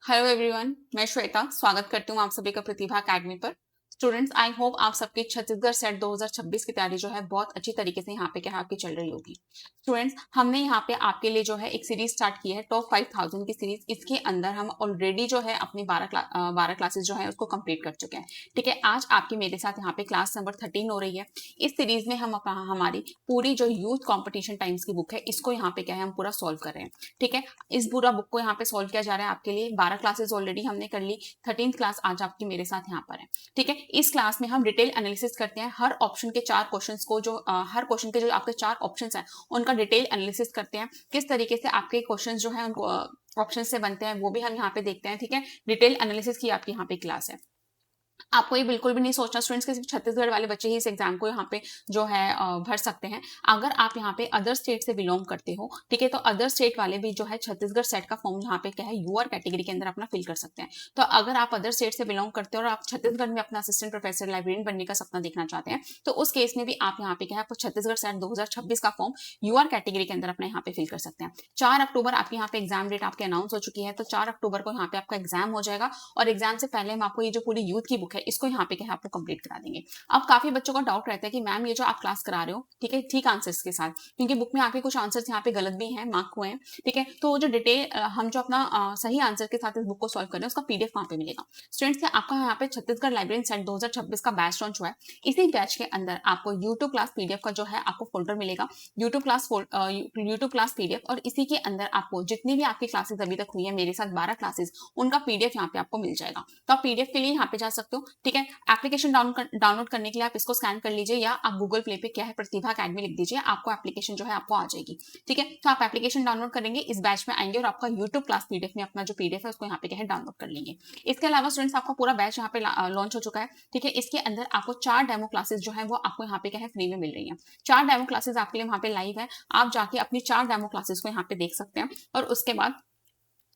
Hello everyone, मैं श्वेता स्वागत करती हूँ आप सभी का प्रतिभा अकेडमी पर। स्टूडेंट्स, आई होप आप सबकी छत्तीसगढ़ सेट 2026 की तैयारी जो है बहुत अच्छी तरीके से यहाँ पे क्या है आपकी चल रही होगी। स्टूडेंट्स, हमने यहाँ पे आपके लिए जो है एक सीरीज स्टार्ट की है टॉप 5000 की सीरीज। इसके अंदर हम ऑलरेडी जो है अपनी 12 क्लासेस जो है उसको कंप्लीट कर चुके हैं। ठीक है, आज आपकी मेरे साथ यहाँ पे क्लास नंबर 13 हो रही है। इस सीरीज में हम हमारी पूरी जो यूथ कॉम्पिटिशन टाइम्स की बुक है इसको यहाँ पे क्या है हम पूरा सॉल्व कर रहे हैं। ठीक है, इस पूरा बुक को यहाँ पे सॉल्व किया जा रहा है आपके लिए। 12 क्लासेस ऑलरेडी हमने कर ली, 13th क्लास आज आपकी मेरे साथ यहाँ पर है। ठीक है, इस क्लास में हम डिटेल एनालिसिस करते हैं हर ऑप्शन के 4 क्वेश्चंस को, जो हर क्वेश्चन के जो आपके 4 ऑप्शंस हैं उनका डिटेल एनालिसिस करते हैं। किस तरीके से आपके क्वेश्चंस जो है उनको ऑप्शन से बनते हैं वो भी हम यहाँ पे देखते हैं। ठीक है, डिटेल एनालिसिस की आपकी यहाँ पे क्लास है। आपको ये बिल्कुल भी नहीं सोचना स्टूडेंट्स कि सिर्फ छत्तीसगढ़ वाले बच्चे ही इस एग्जाम को यहाँ पे जो है भर सकते हैं। अगर आप यहाँ पे अदर स्टेट से बिलोंग करते हो, ठीक है, तो अदर स्टेट वाले भी जो है छत्तीसगढ़ सेट का फॉर्म यहाँ पे क्या है यूआर कैटेगरी के अंदर अपना फिल कर सकते हैं। तो अगर आप अदर स्टेट से बिलोंग करते हो और आप छत्तीसगढ़ में अपना असिस्टेंट प्रोफेसर लाइब्रेरियन बनने का सपना देखना चाहते हैं, तो उस केस में भी आप यहाँ पे क्या है छत्तीसगढ़ सेट 2026 का फॉर्म यूआर कैटेगरी के अंदर अपना यहाँ पे फिल कर सकते हैं। 4 अक्टूबर आपके यहाँ पे एग्जाम डेट आपके अनाउंस हो चुकी है, तो 4 अक्टूबर को यहाँ पे आपका एग्जाम हो जाएगा और एग्जाम से पहले हम आपको ये जो पूरी यूथ की बुक है इसको यहाँ पे क्या है आपको कंप्लीट करा देंगे। अब काफी बच्चों का डाउट रहता है कि मैम ये जो आप क्लास करा रहे हो, ठीक है, ठीक आंसर्स के साथ, क्योंकि बुक में आपके कुछ आंसर्स यहाँ पे गलत भी हैं, मार्क हुए हैं। ठीक है, तो जो डिटेल हम जो अपना सही आंसर के साथ इस बुक को सॉल्व कर रहे हैं उसका पीडीएफ कहाँ पे मिलेगा स्टूडेंट्स? आपका यहाँ पे छत्तीसगढ़ लाइब्रेरी सेट 2026 का बैच लॉन्च हुआ है। इसी बैच के अंदर आपको यूट्यूब क्लास पीडीएफ का जो है आपको फोल्डर मिलेगा, यूट्यूब क्लास पीडीएफ, और इसी के अंदर आपको जितनी भी आपकी क्लासेस अभी तक हुई है मेरे साथ 12 क्लासेस, उनका पीडीएफ यहाँ पे आपको मिल जाएगा। तो आप पीडीएफ के लिए यहाँ पे जा सकते हो। ठीक है, एप्लीकेशन डाउनलोड करने के लिए आप इसको स्कैन कर लीजिए या आप गूगल प्ले पे क्या है प्रतिभा अकेडमी लिख दीजिए, आपको एप्लीकेशन जो है आपको आ जाएगी। ठीक है, तो आप एप्लीकेशन डाउनलोड करेंगे, इस बैच में आएंगे और आपका यूट्यूब क्लास पीडीएफ में अपना जो पीडीएफ है उसको यहाँ पे क्या है डाउनलोड कर लेंगे। इसके अलावा स्टूडेंट्स आपका पूरा बैच यहाँ पे लॉन्च हो चुका है। ठीक है, इसके अंदर आपको 4 डेमो क्लासेस जो है वो आपको यहाँ पे क्या है फ्री में मिल रही है। 4 डेमो क्लासेस आपके लिए वहाँ पे लाइव है, आप जाके अपनी 4 डेमो क्लासेस को यहाँ पे देख सकते हैं और उसके बाद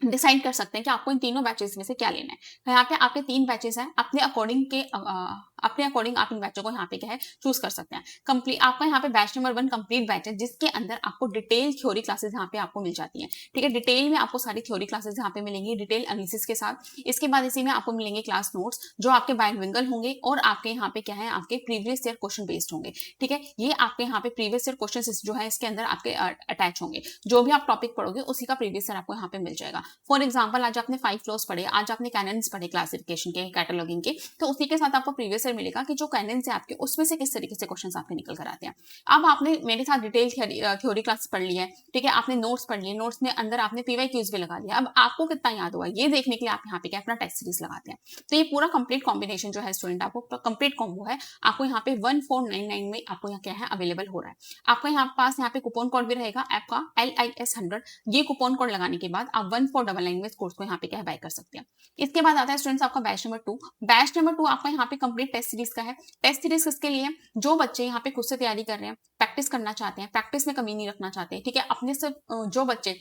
डिसाइड कर सकते हैं कि आपको इन तीनों बैचेस में से क्या लेना है। तो यहाँ पे आपके 3 बैचेस हैं, अपने अकॉर्डिंग आप इन बैचों को यहाँ पे क्या है चूज कर सकते हैं। कंप्लीट आपका यहाँ पे बैच नंबर 1 कंप्लीट बैच है, जिसके अंदर आपको डिटेल थ्योरी क्लासेस यहाँ पे आपको मिल जाती हैं। ठीक है, डिटेल में आपको सारी थ्योरी क्लासेस यहाँ पे मिलेंगी डिटेल एनालिसिस के साथ। इसके बाद इसी में आपको मिलेंगे क्लास नोट्स जो आपके बाइलिंगुअल होंगे और आपके यहाँ पे क्या है आपके प्रीवियस ईयर क्वेश्चन बेस्ड होंगे। ठीक है, ये आपके यहाँ पे प्रीवियस ईयर क्वेश्चन जो है इसके अंदर आपके अटैच होंगे। जो भी आप टॉपिक पढ़ोगे उसी का प्रीवियस ईयर आपको यहाँ पे मिल जाएगा। फॉर एग्जाम्पल आज आपने 5 फ्लोस पढ़े, आज आपने कैनन्स पढ़े क्लासिफिकेशन के, कैटलॉगिंग के, तो उसी के साथ आपको प्रीवियस ईयर मिलेगा कि जो कैनन्स है आपके उसमें से किस तरीके से क्वेश्चंस आपके निकल कर आते हैं। अब आपने मेरे साथ डिटेल थ्योरी क्लास पढ़ ली है, ठीक है, आपने नोट्स पढ़ लिए, नोट्स में अंदर आपने पीवाईक्यूज भी लगा लिया। अब आपको कितना याद हुआ ये देखने के लिए आप यहाँ पे क्या अपना टेस्ट सीरीज लगाते हैं। तो ये पूरा कंप्लीट कॉम्बिनेशन जो है स्टूडेंट आपको कंप्लीट कॉम्बो है, आपको यहाँ पे 1499 में आपको यहाँ क्या है अवेलेबल हो रहा है। आपका यहाँ पास यहाँ पे कूपन कोड भी रहेगा आपका LIS100। ये कूपन कोड लगाने के बाद आप 1499 में इस कोर्स को यहाँ पे क्या है बाय कर सकते हैं। इसके बाद आता है स्टूडेंट्स आपका बैच नंबर 2। बैच नंबर 2 आपका यहाँ पे कंप्लीट टेस्ट सीरीज का है। टेस्ट सीरीज किसके लिए? जो बच्चे यहाँ पे खुद से तैयारी कर रहे हैं, प्रैक्टिस करना चाहते हैं, प्रैक्टिस में कमी नहीं रखना चाहते, ठीक है, अपने से जो बच्चे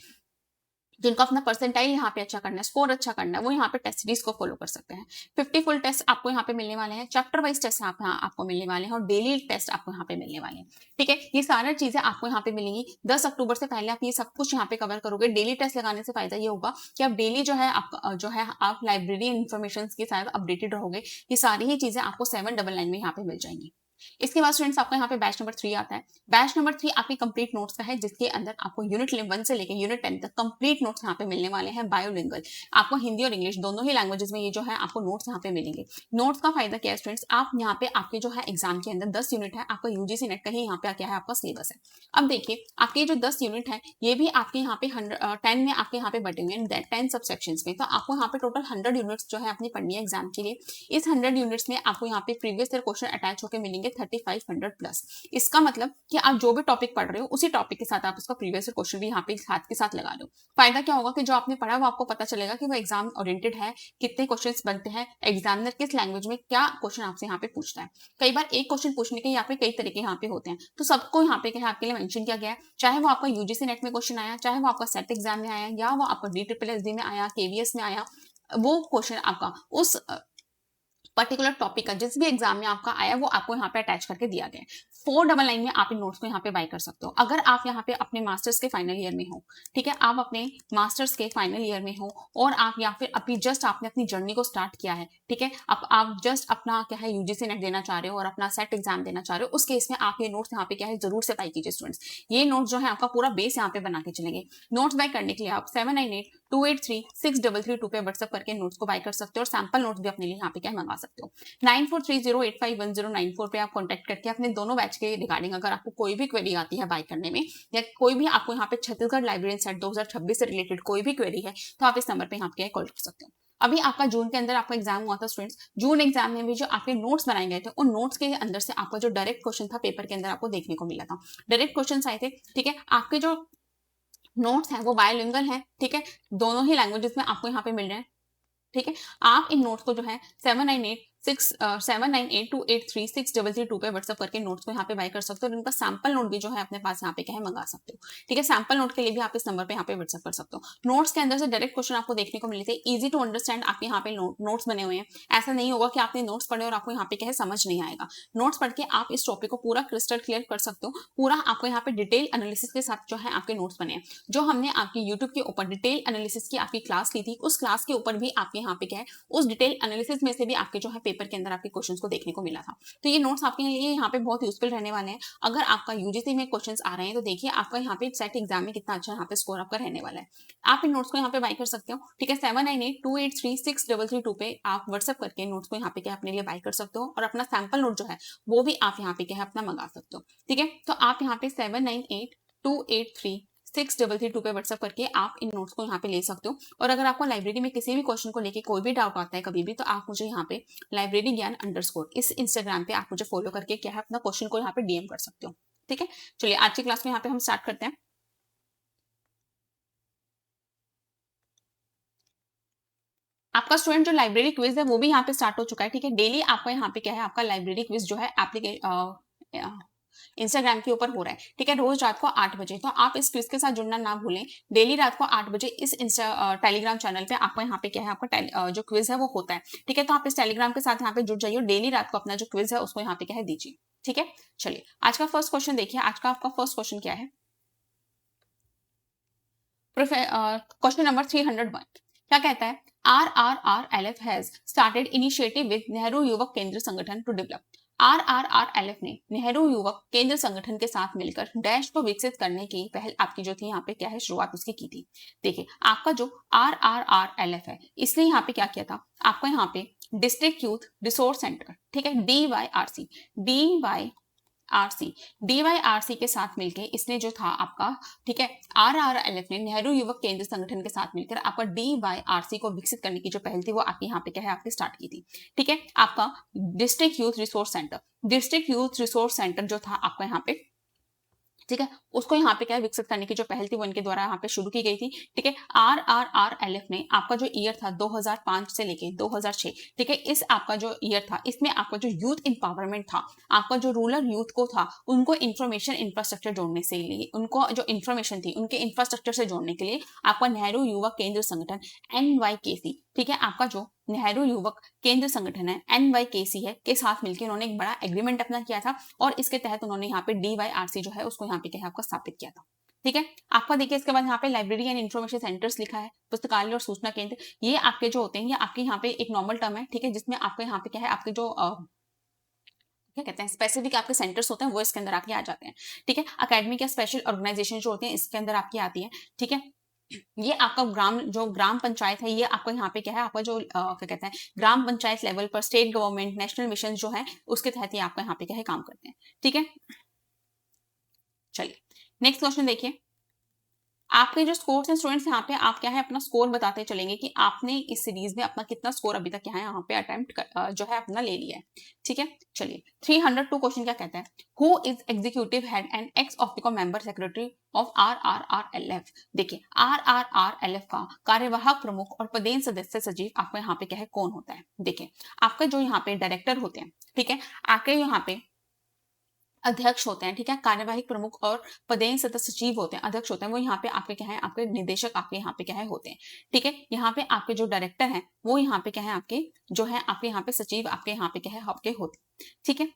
जिनको अपना परसेंटाइल यहाँ पे अच्छा करना है, स्कोर अच्छा करना है, वो यहाँ पे टेस्ट सीरीज को फॉलो कर सकते हैं। 50 फुल टेस्ट आपको यहाँ पे मिलने वाले हैं, चैप्टर वाइज टेस्ट आपको मिलने वाले हैं और डेली टेस्ट आपको यहाँ पे मिलने वाले हैं। ठीक है, ये सारी चीजें आपको यहाँ पे मिलेंगी। 10 अक्टूबर से पहले आप ये सब कुछ यहाँ पे कवर करोगे। डेली टेस्ट लगाने से फायदा ये होगा कि आप डेली जो है आप लाइब्रेरी इन्फॉर्मेशन के साथ अपडेटेड रहोगे। ये सारी ही चीजें आपको 799 में यहाँ पे मिल जाएंगी। इसके बाद स्टूडेंट्स आपका यहाँ पे बैच नंबर 3 आता है। बैच नंबर 3 आपके कंप्लीट नोट्स का है, जिसके अंदर आपको यूनिट 1 से लेकर यूनिट 10 तक कंप्लीट नोट्स यहाँ पे मिलने वाले हैं। बायोलिंगुअल आपको हिंदी और इंग्लिश दोनों ही लैंग्वेजेस में ये जो है आपको नोट्स यहाँ पे मिलेंगे। नोट्स का फायदा क्या है स्टूडेंट्स, आप यहाँ पे आपके जो है एग्जाम के अंदर 10 यूनिट है, आपका यूजीसी नेट का ही यहाँ पे क्या है आपका सिलेबस है। अब देखिए आपके जो 10 यूनिट है ये भी आपके यहाँ पे 10 में आपके यहाँ पे बटे हुए हैं 10 सबसेक्शंस में। तो आपको यहाँ पे टोटल 100 यूनिट्स जो है अपनी पढ़नी है एग्जाम के लिए। इस 100 यूनिट्स में आपको यहाँ पे प्रीवियस ईयर क्वेश्चन अटैच होकर मिलेंगे 3500 प्लस। इसका मतलब कि आप जो भी टॉपिक पढ़ रहे हो उसी टॉपिक के साथ आप उसका प्रीवियस ईयर क्वेश्चन भी यहाँ पे साथ के साथ लगा लो। फायदा क्या होगा कि जो आपने पढ़ा वो आपको पता चलेगा कि वो एग्जाम ओरिएंटेड है, कितने क्वेश्चंस बनते हैं, एग्जामिनर किस लैंग्वेज में क्या क्वेश्चन आपसे यहाँ पे पूछता है। कई बार एक क्वेश्चन पूछने के यहाँ पे कई तरीके यहाँ पे होते हैं, तो सबको यहाँ पे क्या आपके लिए मेंशन किया गया है। चाहे वो आपका यूजीसी नेट में क्वेश्चन आया, चाहे वो आपका सेट एग्जाम में आया, या वो आपका DSSS में आया, KVS में आया, वो क्वेश्चन आपका उस पर्टिकुलर टॉपिक का जिस भी एग्जाम में आपका आया वो आपको यहाँ पे अटैच करके दिया गया है। 499 में आप इन नोट्स को यहाँ पे बाय कर सकते हो। अगर आप यहाँ पे अपने मास्टर्स के फाइनल ईयर में हो, ठीक है, आप अपने मास्टर्स के फाइनल ईयर में हो और आप या फिर अभी जस्ट आपने अपनी जर्नी को स्टार्ट किया है, ठीक है, अब आप जस्ट अपना क्या है यूजीसी नेट देना चाह रहे हो और अपना सेट एग्जाम देना चाह रहे हो, उस केस में आप ये नोट्स यहाँ पे क्या है जरूर से बाय कीजिए स्टूडेंट्स। ये नोट्स जो है आपका पूरा बेस यहाँ पे बना के चलेंगे। नोट्स बाय करने के लिए आप 7982836332 पे व्हाट्सएप करके नोट्स को बाय कर सकते हो और सैंपल नोट्स भी अपने लिए यहाँ पे क्या मंगा सकते हो। 9430851094 पे आप कॉन्टेक्ट करके अपने दोनों बैच के रिगार्डिंग अगर आपको कोई भी क्वेरी आती है बाय करने में या कोई भी आपको यहाँ पे छत्तीसगढ़ लाइब्रेरी सेट 2026 से रिलेटेड कोई भी क्वेरी है तो आप इस नंबर पे यहाँ पे कॉल कर सकते हो। अभी आपका जून के अंदर आपका एग्जाम हुआ था स्टूडेंट्स। जून एग्जाम में भी जो आपके नोट्स बनाए गए थे उन नोट्स के अंदर से आपका जो डायरेक्ट क्वेश्चन था पेपर के अंदर आपको देखने को मिला था। डायरेक्ट क्वेश्चन आए थे, ठीक है, आपके जो नोट्स हैं वो बायोलिंगुअल हैं, ठीक है, दोनों ही लैंग्वेजेस में आपको यहाँ पे मिल रहे हैं, ठीक है। आप इन नोट्स को जो है 7982836332 पे व्हाट्सएप करके नोट्स को यहाँ पे बाय कर सकते हो और इनका सैंपल नोट भी जो है अपने पास यहाँ पे क्या है मंगा सकते हो, ठीक है। सैंपल नोट के लिए भी आप इस नंबर पे यहाँ पे व्हाट्सएप कर सकते हो। नोट्स के अंदर से डायरेक्ट क्वेश्चन आपको देखने को मिले थे, इजी टू अंडरस्टैंड आपके यहाँ पे नोट्स बने हुए हैं। ऐसा नहीं होगा कि आपने नोट्स पढ़े और आपको यहाँ पे क्या है समझ नहीं आएगा। नोट्स पढ़ के आप इस टॉपिक को पूरा क्रिस्टल क्लियर कर सकते हो। पूरा आपको यहाँ पे डिटेल एनालिसिस के साथ जो है आपके नोट्स बने हैं। जो हमने आपकी यूट्यूब के ऊपर डिटेल एनालिसिस की आपकी क्लास ली थी उस क्लास के ऊपर भी आपके यहाँ पे क्या है उस डिटेल एनालिसिस में से भी आपके जो है पेपर के अंदर आपके क्वेश्चंस को देखने को मिला था। तो ये नोट्स आपके लिए यहाँ पे बहुत यूजफुल रहने वाले हैं। अगर आपका यूजीसी में क्वेश्चंस आ रहे हैं तो देखिए आपका यहाँ पे सेट एग्जाम में कितना अच्छा यहाँ पे स्कोर आपका रहने वाला है। आप इन नोट्स को यहाँ पे बाय कर सकते हो, ठीक है। 7982836332 पे आप व्हाट्सएप करके नोट्स को यहाँ पे क्या अपने लिए बाय कर सकते हो और अपना सैंपल नोट जो है वो भी आप यहाँ पे क्या है अपना मंगा सकते हो, ठीक है। तो आप यहाँ पे 7982836332 पे व्हाट्सएप करके आप इन नोट्स को यहाँ पे ले सकते हो। और अगर आपको लाइब्रेरी में किसी भी क्वेश्चन को लेके कोई भी डाउट आता है कभी भी तो आप मुझे यहाँ पे लाइब्रेरी ज्ञान _ इस इंस्टाग्राम पे आप मुझे फॉलो करके क्या है अपना क्वेश्चन को यहाँ पे डीएम कर सकते हो, ठीक है। चलिए आज की क्लास में यहाँ पे हम स्टार्ट करते हैं। आपका स्टूडेंट जो लाइब्रेरी क्विज है वो भी यहाँ पे स्टार्ट हो चुका है, ठीक है। डेली आपका यहाँ पे क्या है आपका लाइब्रेरी क्विज जो है इंस्टाग्राम के ऊपर हो रहा है, ठीक है, रोज रात को 8 बजे। तो आप इस क्विज के साथ जुड़ना ना भूलें। डेली रात को 8 बजे इस टेलीग्राम चैनल पे आपको यहाँ पे क्या है आपका जो क्विज है वो होता है, ठीक है। तो आप इस टेलीग्राम के साथ यहाँ पे जुड़ जाइए। डेली रात को अपना जो क्विज है उसको यहाँ पे क्या है दीजिए, ठीक है। चलिए आज का फर्स्ट क्वेश्चन देखिए। आज का आपका फर्स्ट क्वेश्चन क्या है? क्वेश्चन नंबर 301 क्या कहता है? RRRLF has started initiative with Nehru युवक केंद्र संगठन to develop। RRRLF ने नेहरू युवक केंद्र संगठन के साथ मिलकर डैश को विकसित करने की पहल आपकी जो थी यहाँ पे क्या है शुरुआत उसकी की थी। देखिए आपका जो RRRLF है इसने यहाँ पे क्या किया था, आपको यहाँ पे डिस्ट्रिक्ट यूथ रिसोर्स सेंटर, ठीक है, DYRC के साथ मिलके इसने जो था आपका, ठीक है, RRLF ने नेहरू युवक केंद्र संगठन के साथ मिलकर आपका DYRC को विकसित करने की जो पहल थी वो आपके यहाँ पे क्या है आपके स्टार्ट की थी, ठीक है। आपका डिस्ट्रिक्ट यूथ रिसोर्स सेंटर जो था आपका यहाँ पे, ठीक है, उसको यहाँ पे क्या विकसित करने की जो पहल थी वो इनके द्वारा यहाँ पे शुरू की गई थी, ठीक है। RRRLF ने आपका जो ईयर था 2005 से लेके 2006, ठीक है, इस आपका जो ईयर था इसमें आपका जो यूथ एम्पावरमेंट था, आपका जो रूरल यूथ को था उनको इंफॉर्मेशन इंफ्रास्ट्रक्चर जोड़ने से लिए उनको जो इंफॉर्मेशन थी उनके इंफ्रास्ट्रक्चर से जोड़ने के लिए आपका नेहरू युवक केंद्र संगठन NYKC, ठीक है, आपका जो नेहरू युवक केंद्र संगठन है NYKC है के साथ मिलकर उन्होंने एक बड़ा एग्रीमेंट अपना किया था और इसके तहत उन्होंने यहाँ पे DYRC जो है उसको यहाँ पे क्या है आपका स्थापित किया था, ठीक है। आपका देखिए इसके बाद यहाँ पे लाइब्रेरी एंड इंफॉर्मेशन सेंटर्स लिखा है, पुस्तकालय और सूचना केंद्र। ये आपके जो होते हैं ये आपके यहाँ पे एक नॉर्मल टर्म है, ठीक है, जिसमें आपके यहाँ पे क्या है आपके जो क्या कहते हैं स्पेसिफिक आपके सेंटर्स होते हैं वो इसके अंदर आपके आ जाते हैं, ठीक है। अकेडमिक या स्पेशल ऑर्गेनाइजेशन जो होते हैं इसके अंदर आपकी आती है, ठीक है। ये आपका ग्राम पंचायत है, ये आपको यहाँ पे क्या है आपका जो क्या कहते हैं ग्राम पंचायत लेवल पर स्टेट गवर्नमेंट नेशनल मिशन जो है उसके तहत ये आपका यहाँ पे क्या है काम करते हैं, ठीक है। चलिए नेक्स्ट क्वेश्चन देखिए। आपके जो स्कोर्स हैं स्टूडेंट्स यहाँ पे आप क्या है अपना स्कोर बताते चलेंगे कि आपने इस सीरीज में अपना कितना स्कोर अभी तक यहाँ पे अटेम्प्ट जो है अपना ले लिया है, ठीक है। चलिए 302 क्वेश्चन क्या कहता है? Who is executive head and ex officio member secretary of RRRLF। देखिए RRRLF का कार्यवाहक प्रमुख और पदेन सदस्य सचिव आपको यहाँ पे क्या है कौन होता है? देखिए आपका जो यहाँ पे डायरेक्टर होते हैं, ठीक है, आपके यहाँ पे अध्यक्ष होते हैं, ठीक है, कार्यवाहक प्रमुख और पदेन सदस्य सचिव होते हैं, अध्यक्ष होते हैं, वो यहाँ पे आपके क्या है, आपके निदेशक आपके यहाँ पे क्या है होते हैं, ठीक है। यहाँ पे आपके जो डायरेक्टर हैं वो यहाँ पे क्या है, आपके जो है आपके यहाँ पे सचिव आपके यहाँ पे क्या है, आपके होते हैं, ठीक है।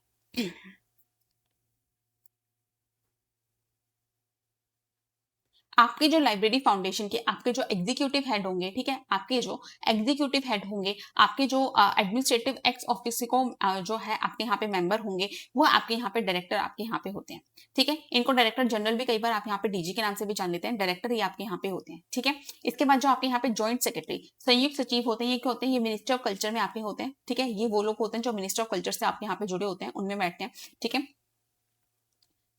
आपके जो लाइब्रेरी फाउंडेशन के आपके जो एग्जीक्यूटिव हेड होंगे, ठीक है, आपके जो एग्जीक्यूटिव हेड होंगे, आपके जो एडमिनिस्ट्रेटिव एक्स ऑफिस को जो है आपके यहाँ पे मेंबर होंगे, वो आपके यहाँ पे डायरेक्टर आपके यहाँ पे होते हैं, ठीक है। इनको डायरेक्टर जनरल भी कई बार आप यहाँ पे डीजी के नाम से भी जान लेते हैं, डायरेक्टर ही आपके यहाँ पे होते हैं, ठीक है। इसके बाद जो आपके यहाँ पे ज्वाइंट सेक्रेटरी संयुक्त सचिव होते हैं, ये क्या होते हैं, ये मिनिस्टर ऑफ कल्चर में आपके होते हैं, ठीक है। ये वो लोग होते हैं जो मिनिस्टर ऑफ कल्चर से आपके यहाँ पे जुड़े होते हैं, उनमें बैठते हैं, ठीक है।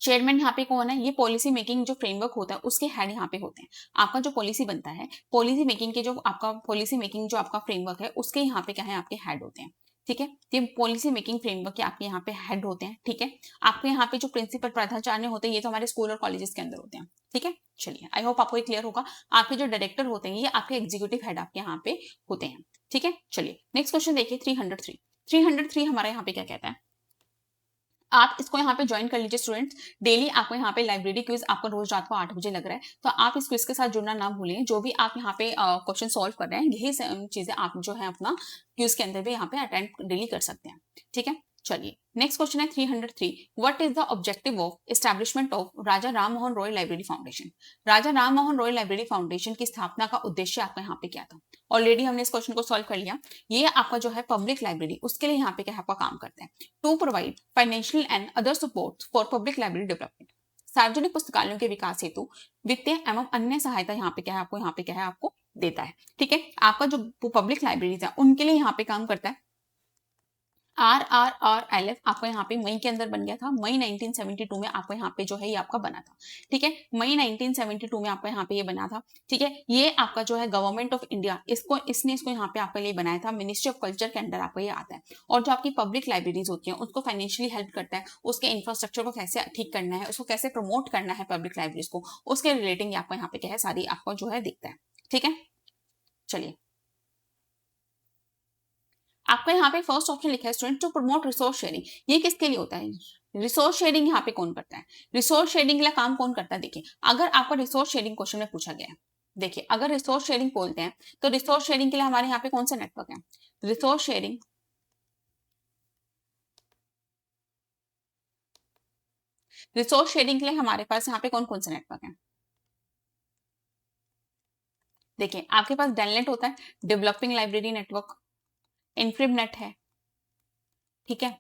चेयरमैन यहाँ पे कौन है, ये पॉलिसी मेकिंग जो फ्रेमवर्क होता है उसके हेड यहाँ पे होते हैं। आपका जो पॉलिसी बनता है, पॉलिसी मेकिंग के जो आपका पॉलिसी मेकिंग जो आपका फ्रेमवर्क है उसके यहाँ पे क्या है, आपके हेड होते हैं, ठीक है। ये पॉलिसी मेकिंग फ्रेमवर्क के आपके यहाँ पे हेड होते हैं, ठीक है। आपके यहाँ पे जो प्रिंसिपल प्राचार्य होते हैं ये तो हमारे स्कूल और कॉलेजेस के अंदर होते हैं, ठीक है। चलिए, आई होप आपको ये क्लियर होगा। आपके जो डायरेक्टर होते हैं ये आपके एग्जीक्यूटिव हेड आपके यहाँ पे होते हैं, ठीक है। चलिए नेक्स्ट क्वेश्चन देखिए 303। 303 हमारे यहाँ पे क्या कहता है, आप इसको यहाँ पे ज्वाइन कर लीजिए स्टूडेंट्स। डेली आपको यहाँ पे लाइब्रेरी क्विज आपको रोज रात को 8 बजे लग रहा है, तो आप इस क्विज के साथ जुड़ना ना भूलें। जो भी आप यहाँ पे क्वेश्चन सॉल्व कर रहे हैं यही चीजें आप जो है अपना क्विज के अंदर भी यहाँ पे अटेंड डेली कर सकते हैं, ठीक है। चलिए नेक्स्ट क्वेश्चन है 303। What is the objective of establishment of Raja Ram Mohan Roy library foundation. Raja Ram Mohan Roy library foundation की स्थापना का उद्देश्य आपका यहाँ पे क्या था। ऑलरेडी हमने इस क्वेश्चन को सॉल्व कर लिया। ये आपका जो है पब्लिक लाइब्रेरी उसके लिए यहाँ पे क्या आपका काम करते हैं, to provide financial and other support for public library development. सार्वजनिक पुस्तकालयों के विकास हेतु वित्तीय एवं अन्य सहायता यहाँ पे क्या है, आपको यहाँ पे क्या है, आपको देता है, ठीक है। आपका जो पब्लिक लाइब्रेरीज है उनके लिए यहाँ पे काम करता है। RRRLF आपको यहाँ पे मई के अंदर बन गया था, मई 1972 में आपको यहाँ पे जो है ये आपका बना था, ठीक है। मई 1972 में आपको यहाँ पे ये बना था, ठीक है। ये आपका जो है गवर्नमेंट ऑफ इंडिया इसने इसको यहाँ पे आपके लिए बनाया था, मिनिस्ट्री ऑफ कल्चर के अंडर आपको ये आता है। और जो आपकी पब्लिक लाइब्रेरीज होती है उसको फाइनेंशियली हेल्प करता है, उसके इंफ्रास्ट्रक्चर को कैसे ठीक करना है, उसको कैसे प्रमोट करना है पब्लिक लाइब्रेरीज को, उसके रिलेटिंग आपको यहाँ पे क्या है सारी आपको जो है दिखता है, ठीक है। चलिए आपका यहाँ पे फर्स्ट ऑप्शन लिखा है student to promote resource sharing. ये किसके लिए होता है, रिसोर्स शेयरिंग यहाँ पे कौन करता है, रिसोर्स शेयरिंग के लिए काम कौन करता है। देखिए अगर आपका रिसोर्स शेयरिंग क्वेश्चन में पूछा गया है, देखिए अगर रिसोर्स शेयरिंग बोलते हैं तो रिसोर्स शेयरिंग के लिए हमारे यहाँ पे कौन सा नेटवर्क है, रिसोर्स शेयरिंग के लिए हमारे पास यहाँ पे कौन कौन सा नेटवर्क है। देखिए आपके पास डेलनेट होता है, डेवलपिंग लाइब्रेरी नेटवर्क, इन्फ्रीबनेट है, ठीक है,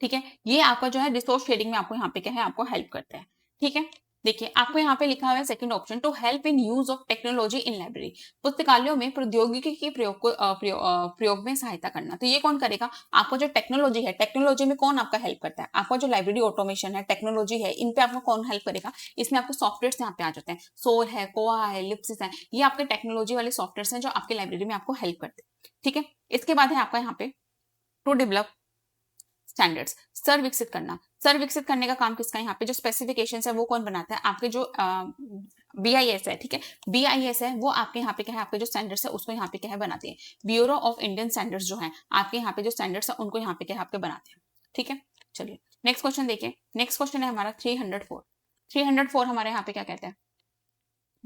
ठीक है। ये आपका जो है रिसोर्स शेयरिंग में आपको यहाँ पे क्या है, आपको हेल्प करता है, ठीक है। देखिए आपको यहाँ पे लिखा हुआ है second option to help in use of technology in library. पुस्तकालयों में प्रौद्योगिकी के प्रयोग में सहायता करना। तो ये कौन करेगा, आपको जो टेक्नोलॉजी है, टेक्नोलॉजी में कौन आपका हेल्प करता है, आपका जो लाइब्रेरी ऑटोमेशन है, टेक्नोलॉजी है, इन पे आपको कौन हेल्प करेगा। इसमें आपको सॉफ्टवेयर यहाँ पे आ जाते हैं, सोल है, कोआ है, लिप्सिस है, ये आपके टेक्नोलॉजी वाले सॉफ्टवेयर हैं जो आपके लाइब्रेरी में आपको हेल्प करते हैं, ठीक है। इसके बाद है आपका यहाँ पे टू डेवलप स्टैंडर्ड्स, स्तर विकसित करना। स्तर विकसित करने का काम किसका है, यहाँ पे जो स्पेसिफिकेशंस है वो कौन बनाता है, आपके जो BIS है, ठीक है, BIS है वो आपके यहाँ पे क्या है, आपके जो स्टैंडर्ड्स है उसको यहाँ पे क्या है बनाते हैं। ब्यूरो ऑफ इंडियन स्टैंडर्ड्स जो है आपके यहाँ पे जो स्टैंडर्ड्स है उनको यहाँ पे क्या है आपके बनाते हैं, ठीक है। चलिए नेक्स्ट क्वेश्चन देखिए। नेक्स्ट क्वेश्चन है हमारा 304। 304 हमारे यहाँ पे क्या कहते हैं,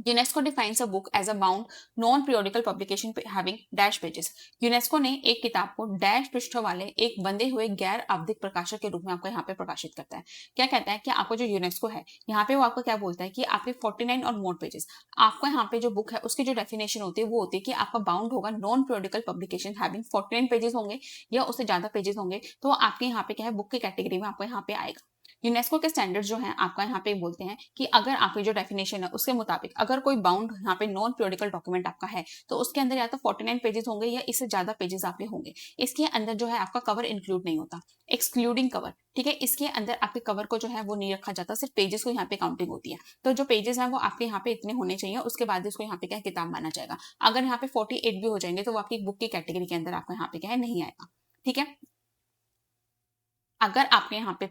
UNESCO defines a book as a bound non periodical publication having dash pages. UNESCO ने एक किताब को डैश पृष्ठों वाले एक बंधे हुए गैर आवधिक प्रकाशक के रूप में आपको यहाँ पे प्रकाशित करता है। क्या कहता है कि आपको जो यूनेस्को है यहाँ पे वो आपको क्या बोलता है कि आपके 49 और मोर पेजेस, आपको यहाँ पे जो बुक है उसकी जो डेफिनेशन होती है वो होती है कि आपका बाउंड होगा non periodical publication having 49 pages होंगे या उससे ज्यादा पेजेस होंगे, तो आपके यहाँ पे क्या है बुक की कैटेगरी में आपको यहाँ पे आएगा। यूनेस्को के स्टैंडर्ड्स जो हैं आपका यहाँ पे बोलते हैं कि अगर आपकी जो डेफिनेशन है उसके मुताबिक अगर कोई बाउंड यहाँ पे नॉन पीरियोडिकल डॉक्यूमेंट आपका है तो उसके अंदर या तो 49 पेजेस होंगे या इससे ज्यादा पेजेस आपके होंगे। इसके अंदर जो है आपका कवर इंक्लूड नहीं होता, एक्सक्लूडिंग कवर, ठीक है। इसके अंदर आपके कवर को जो है वो नहीं रखा जाता, सिर्फ पेजेस को यहाँ पे काउंटिंग होती है। तो जो पेजेस हैं वो आपके यहाँ पे इतने होने चाहिए, उसके बाद इसको यहाँ पे क्या किताब माना जाएगा। अगर यहाँ पे 48 भी हो जाएंगे तो वो आपकी बुक की कैटेगरी के अंदर आपको यहाँ पे क्या है नहीं आएगा, ठीक है। अगर आपके यहाँ पे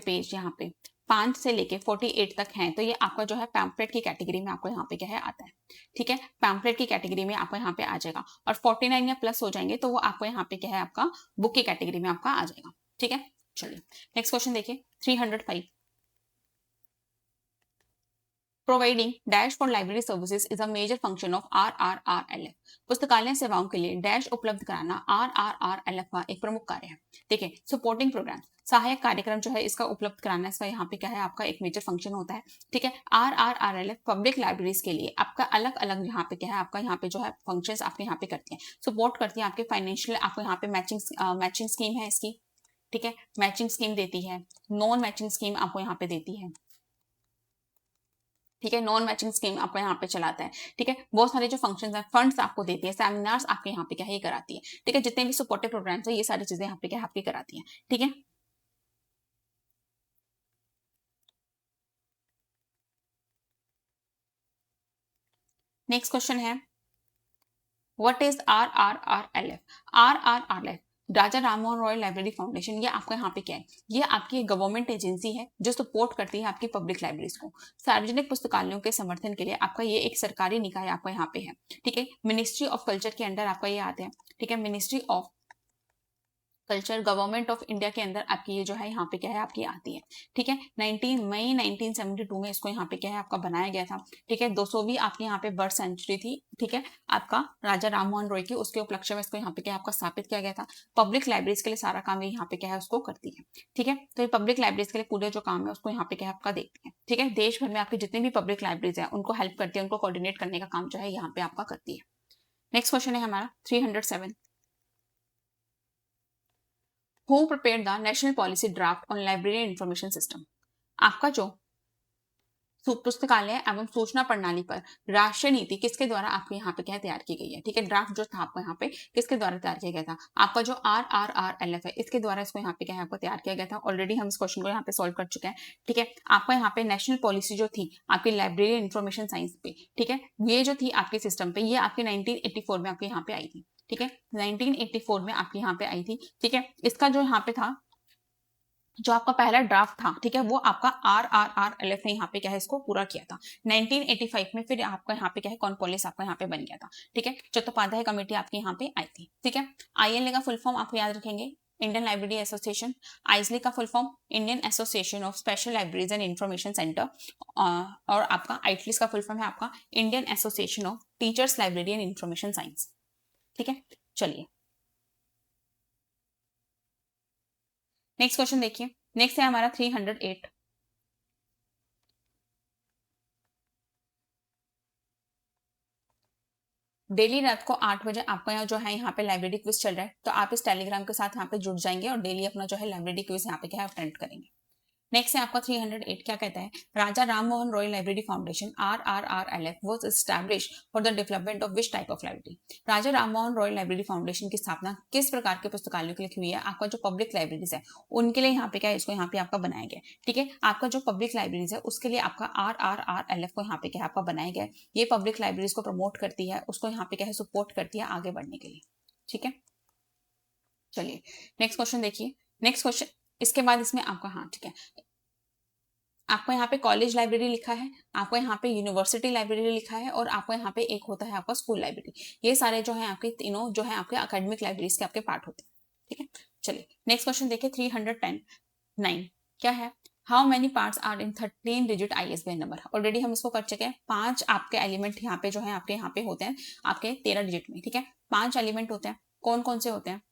पेज यहाँ पे 5 से लेके 48 तक हैं, तो ये आपका जो है पैम्पलेट की कैटेगरी में आपको यहाँ पे क्या है आता है। ठीक है, पैम्पलेट की कैटेगरी में आपको यहाँ पे आ जाएगा, और 49 या प्लस हो जाएंगे तो वो आपको यहाँ पे क्या है आपका बुक की कैटेगरी में आपका आ जाएगा। ठीक है, चलिए नेक्स्ट क्वेश्चन देखिए 305। Providing dash for library services is a major function of RRRLF। पुस्तकालय सेवाओं के लिए डैश उपलब्ध कराना RRRLF का एक प्रमुख कार्य है। देखिए, सपोर्टिंग प्रोग्राम, सहायक कार्यक्रम जो है इसका उपलब्ध कराना इसका यहाँ पे क्या है आपका एक मेजर फंक्शन होता है। ठीक है, RRRLF पब्लिक लाइब्रेरीज के लिए आपका अलग अलग यहाँ पे क्या है आपका यहाँ पे जो है फंक्शंस आपके यहाँ पे करती है, सपोर्ट करती है आपके फाइनेंशियल, आपको यहाँ पे मैचिंग स्कीम है इसकी। ठीक है, मैचिंग स्कीम देती है, नॉन मैचिंग स्कीम आपको यहाँ पे देती है। ठीक है, नॉन मैचिंग स्कीम आपको यहाँ पे चलाता है। ठीक है, बहुत सारे जो फंक्शंस हैं, फंड्स आपको देती है, सेमिनार्स आपके यहाँ पे क्या है ये कराती है। ठीक है, जितने भी सपोर्टिव प्रोग्राम्स है ये सारी चीजें यहाँ पे क्या आपकी कराती है। ठीक है, नेक्स्ट क्वेश्चन है what is RRRLF। RRRLF Raja Rammohan royal library foundation, ये आपको यहाँ पे क्या है, ये आपकी गवर्नमेंट एजेंसी है जो सपोर्ट करती है आपकी पब्लिक लाइब्रेरीज को। सार्वजनिक पुस्तकालयों के समर्थन के लिए आपका ये एक सरकारी निकाय आपका यहाँ पे है। ठीक है, मिनिस्ट्री ऑफ कल्चर के अंडर आपका ये आते हैं। ठीक है, ministry of culture government of India के अंदर आपकी ये जो है यहाँ पे क्या है आपकी आती है। ठीक है, 19 मई 1972 में इसको यहाँ पे क्या है आपका बनाया गया था। ठीक है, 200वीं आपकी यहाँ पे बर्थ सेंचुरी थी। ठीक है, आपका राजा राममोहन रॉय की, उसके उपलक्ष्य में इसको यहाँ पे क्या है आपका स्थापित किया गया था। पब्लिक लाइब्रेरीज के लिए सारा काम ये यहाँ पे क्या है उसको करती है। ठीक है, तो ये पब्लिक लाइब्रेरीज के लिए पूरे जो काम है उसको यहाँ पे क्या है आपका देखती है। ठीक है, देश भर में आपकी जितनी भी पब्लिक लाइब्रेरीज है उनको हेल्प करती है, उनको कोऑर्डिनेट करने का काम जो है यहाँ पे आपका करती है। नेक्स्ट क्वेश्चन है हमारा 307। Who prepared the national policy draft on library information system. आपका जो पुस्तकालय एवं सूचना प्रणाली पर राष्ट्रीय नीति किसके द्वारा आपके यहाँ पे क्या है तैयार की गई है। ठीक है, ड्राफ्ट जो था आपको यहाँ पे किसके द्वारा तैयार किया गया था, आपका जो RRRLF है इसके द्वारा इसको यहाँ पे क्या है आपको तैयार किया गया था। ऑलरेडी हम इस क्वेश्चन को यहाँ पे सॉल्व कर चुके हैं। ठीक है, आपका यहाँ पे नेशनल पॉलिसी जो थी आपकी लाइब्रेरी इंफॉर्मेशन साइंस पे, ठीक है, ये जो थी आपके सिस्टम पे, ये आपके 1984 में आपके यहाँ पे आई थी। ठीक है, 1984 में आपके यहाँ पे आई थी। ठीक है, इसका जो यहाँ पे था, जो आपका पहला ड्राफ्ट था, ठीक है, वो आपका RRRLF ने यहाँ पे क्या है इसको पूरा किया था 1985 में। फिर आपका यहाँ पे क्या है कॉन्पोलिस आपका यहाँ पे बन गया था। ठीक है, चट्टोपाध्याय कमेटी आपके यहाँ पे आई थी। ठीक है, ILA का फुल फॉर्म आपको याद रखेंगे, इंडियन लाइब्रेरी एसोसिएशन। आइजली का full form Indian association of special libraries and information centre. और आपका आइटलिस का फुल फॉर्म है आपका Indian association of teachers library and information science. ठीक है, चलिए नेक्स्ट क्वेश्चन देखिए। नेक्स्ट है हमारा 308। डेली रात को 8 बजे आपका यहाँ जो है यहाँ पे लाइब्रेरी क्विज चल रहा है, तो आप इस टेलीग्राम के साथ यहाँ पे जुड़ जाएंगे और डेली अपना जो है लाइब्रेरी क्विज यहाँ पे क्या है अटेंड करेंगे। नेक्स्ट है आपका 308, क्या कहता है, Raja Rammohan Roy library foundation RRRLF was established for the development of which type of library. Raja Rammohan Roy library foundation की स्थापना किस प्रकार के पुस्तकालयों के लिए हुई है। आपका जो पब्लिक लाइब्रेरीज है उनके लिए यहाँ पे क्या है, इसको यहाँ पे आपका बनाया गया। ठीक है, आपका जो पब्लिक लाइब्रेरीज है उसके लिए आपका RRRLF को यहाँ पे क्या आपका बनाया गया। ये पब्लिक लाइब्रेरीज को प्रमोट करती है, उसको यहाँ पे क्या है सपोर्ट करती है आगे बढ़ने के लिए। ठीक है, चलिए नेक्स्ट क्वेश्चन देखिए। नेक्स्ट क्वेश्चन इसके बाद इसमें आपका, हाँ ठीक है, आपको यहाँ पे कॉलेज लाइब्रेरी लिखा है, आपको यहाँ पे यूनिवर्सिटी लाइब्रेरी लिखा है, और आपको यहाँ पे एक होता है आपका स्कूल लाइब्रेरी। ये सारे जो है आपके तीनों जो है आपके अकेडमिक लाइब्रेरीज के आपके पार्ट होते हैं। ठीक है, चलिए नेक्स्ट क्वेश्चन देखिए 310 क्या है, how many parts are in 13 digit ISBN number. Already हम इसको कर चुके हैं। 5 आपके एलिमेंट यहाँ पे जो है आपके यहाँ पे होते हैं आपके 13 डिजिट में। ठीक है, 5 एलिमेंट होते हैं, कौन कौन से होते हैं।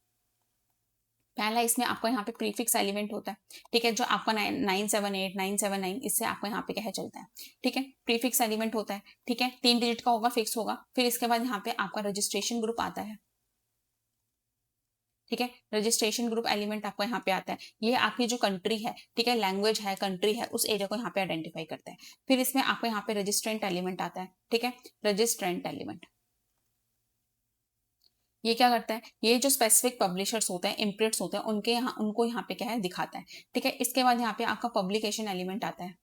पहला इसमें आपको यहाँ पे प्रीफिक्स एलिमेंट होता है। ठीक है, जो आपका 978 979 इससे आपको यहाँ पे क्या है चलता है। ठीक है, प्रीफिक्स एलिमेंट होता है। ठीक है, 3 डिजिट का होगा, फिक्स होगा। फिर इसके बाद यहाँ पे आपका रजिस्ट्रेशन ग्रुप आता है। ठीक है, रजिस्ट्रेशन ग्रुप एलिमेंट आपको यहाँ पे आता है। ये आपकी जो कंट्री है, ठीक है, लैंग्वेज है, कंट्री है, उस एरिया को यहाँ पे आइडेंटिफाई करता है। फिर इसमें आपको यहाँ पे रजिस्ट्रेंट एलिमेंट आता है। ठीक है, रजिस्ट्रेंट एलिमेंट ये क्या करता है, ये जो स्पेसिफिक पब्लिशर्स होते हैं, इम्प्रिंट्स होते हैं, उनके यहाँ उनको यहाँ पे क्या है दिखाता है। ठीक है, इसके बाद यहाँ पे आपका पब्लिकेशन एलिमेंट आता है।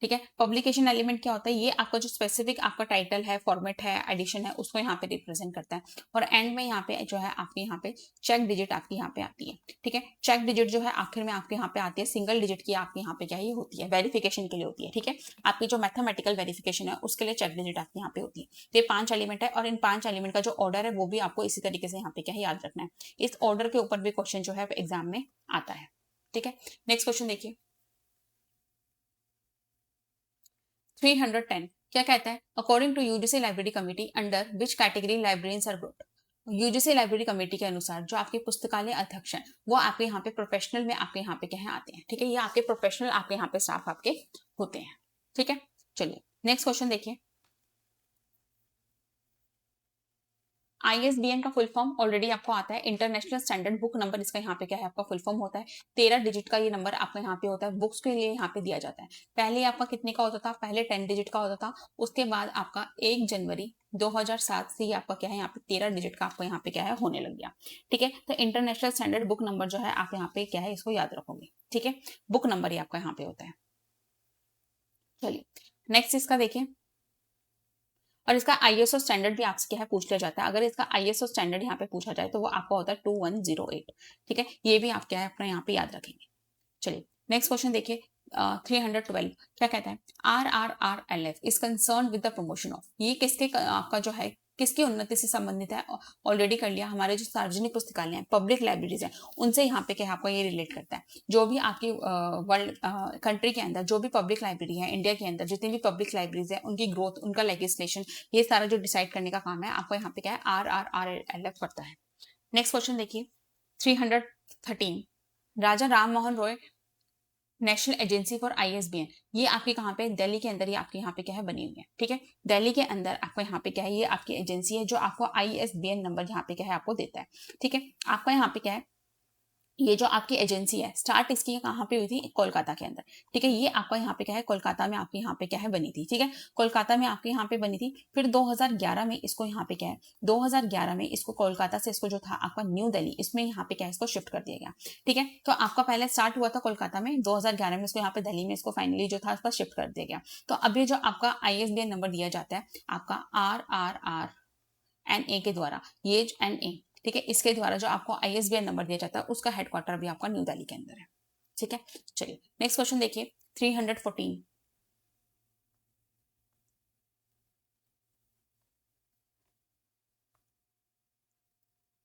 ठीक है। पब्लिकेशन एलिमेंट क्या होता है, ये आपका जो स्पेसिफिक आपका टाइटल है, फॉर्मेट है, एडिशन है, उसको यहाँ पे रिप्रेजेंट करता है। और एंड में यहाँ पे जो है आपके यहाँ पे चेक डिजिट आपकी यहाँ पे आती है। ठीक है, चेक डिजिट जो है आखिर में आपके यहाँ पे आती है, सिंगल डिजिट की आपके यहाँ पे क्या ये होती है, वेरिफिकेशन के लिए होती है। ठीक है, आपकी जो मैथमेटिकल वेरिफिकेशन है उसके लिए चेक डिजिट आपके यहाँ पे होती है। तो ये 5 एलिमेंट है और इन 5 एलिमेंट का जो ऑर्डर है वो भी आपको इसी तरीके से यहाँ पे क्या है याद रखना है। इस ऑर्डर के ऊपर भी क्वेश्चन जो है एग्जाम में आता है। ठीक है, नेक्स्ट क्वेश्चन देखिए 310 क्या कहता है, according to UGC library committee under which category librarians are grouped. UGC library committee के अनुसार जो आपके पुस्तकालय अध्यक्ष हैं वो आपके यहाँ पे प्रोफेशनल में आपके यहाँ पे क्या है आते हैं। ठीक है, ये आपके प्रोफेशनल आपके यहाँ पे स्टाफ आपके होते हैं। ठीक है, चलिए नेक्स्ट क्वेश्चन देखिए। ISBN का फुल फॉर्म ऑलरेडी आपको आता है, इंटरनेशनल स्टैंडर्ड बुक नंबर इसका यहाँ पे क्या है आपका फुल फॉर्म होता है। 13 डिजिट का ये नंबर आपका यहाँ पे होता है, बुक्स के लिए यहाँ पे दिया जाता है। पहले आपका कितने का होता था, पहले 10 डिजिट का होता था, उसके बाद आपका 1 जनवरी 2007 से ही आपका क्या है यहाँ पे 13 डिजिट का आपको यहाँ पे क्या है होने लग गया। ठीक है, तो इंटरनेशनल स्टैंडर्ड बुक नंबर जो है आप यहाँ पे क्या है इसको याद रखोगे। ठीक है, बुक नंबर ही आपका यहाँ पे होता है। चलिए नेक्स्ट इसका देखिए, और इसका ISO स्टैंडर्ड भी आपसे क्या है पूछ लिया जाता है। अगर इसका ISO स्टैंडर्ड यहाँ पे पूछा जाए तो वो आपका होता है 2108। ठीक है, ये भी आप क्या है अपना यहाँ पे याद रखेंगे। चलिए नेक्स्ट क्वेश्चन देखिए 312 क्या कहता है, RRRLF is concern with the promotion of, ये किसके आपका जो है किसकी उन्नति से संबंधित है, ऑलरेडी कर लिया। हमारे जो सार्वजनिक पुस्तकालय हैं, पब्लिक लाइब्रेरीज हैं, उनसे यहाँ पे क्या आपका ये रिलेट करता है। जो भी आपकी वर्ल्ड कंट्री के अंदर जो भी पब्लिक लाइब्रेरी है, इंडिया के अंदर जितनी भी पब्लिक लाइब्रेरीज है, उनकी ग्रोथ, उनका लेजिस्लेशन, ये सारा जो डिसाइड करने का काम है आपको यहाँ पे क्या है RRRLF करता है। नेक्स्ट क्वेश्चन देखिए 313 Raja Ram Mohan Roy national agency for ISBN, ये आपकी कहाँ पे, दिल्ली के अंदर ये आपके यहाँ पे क्या है बनी हुई है। ठीक है, दिल्ली के अंदर आपको यहाँ पे क्या है, ये आपकी एजेंसी है जो आपको ISBN नंबर यहाँ पे क्या है आपको देता है। ठीक है, आपका यहाँ पे क्या है, ये जो आपकी एजेंसी है स्टार्ट इसकी कहाँ पे हुई थी, कोलकाता के अंदर। ठीक है, ये आपका यहाँ पे क्या है कोलकाता में आपके यहाँ पे क्या है बनी थी। ठीक है, कोलकाता में आपके यहाँ पे बनी थी। फिर 2011 में इसको यहाँ पे क्या है, 2011 में इसको कोलकाता से इसको जो था आपका न्यू दिल्ली, इसमें यहाँ पे क्या है इसको शिफ्ट कर दिया गया। ठीक है, तो आपका पहले स्टार्ट हुआ था कोलकाता में, 2011 में इसको यहाँ पे दिल्ली में इसको फाइनली जो था उसका शिफ्ट कर दिया गया। तो अभी जो आपका ISBN नंबर दिया जाता है आपका RRRNA के द्वारा, ये NA, ठीक है, इसके द्वारा जो आपको ISBN नंबर दिया जाता है उसका हेडक्वार्टर भी आपका न्यू दिल्ली के अंदर है। ठीक है, चलिए नेक्स्ट क्वेश्चन देखिए 314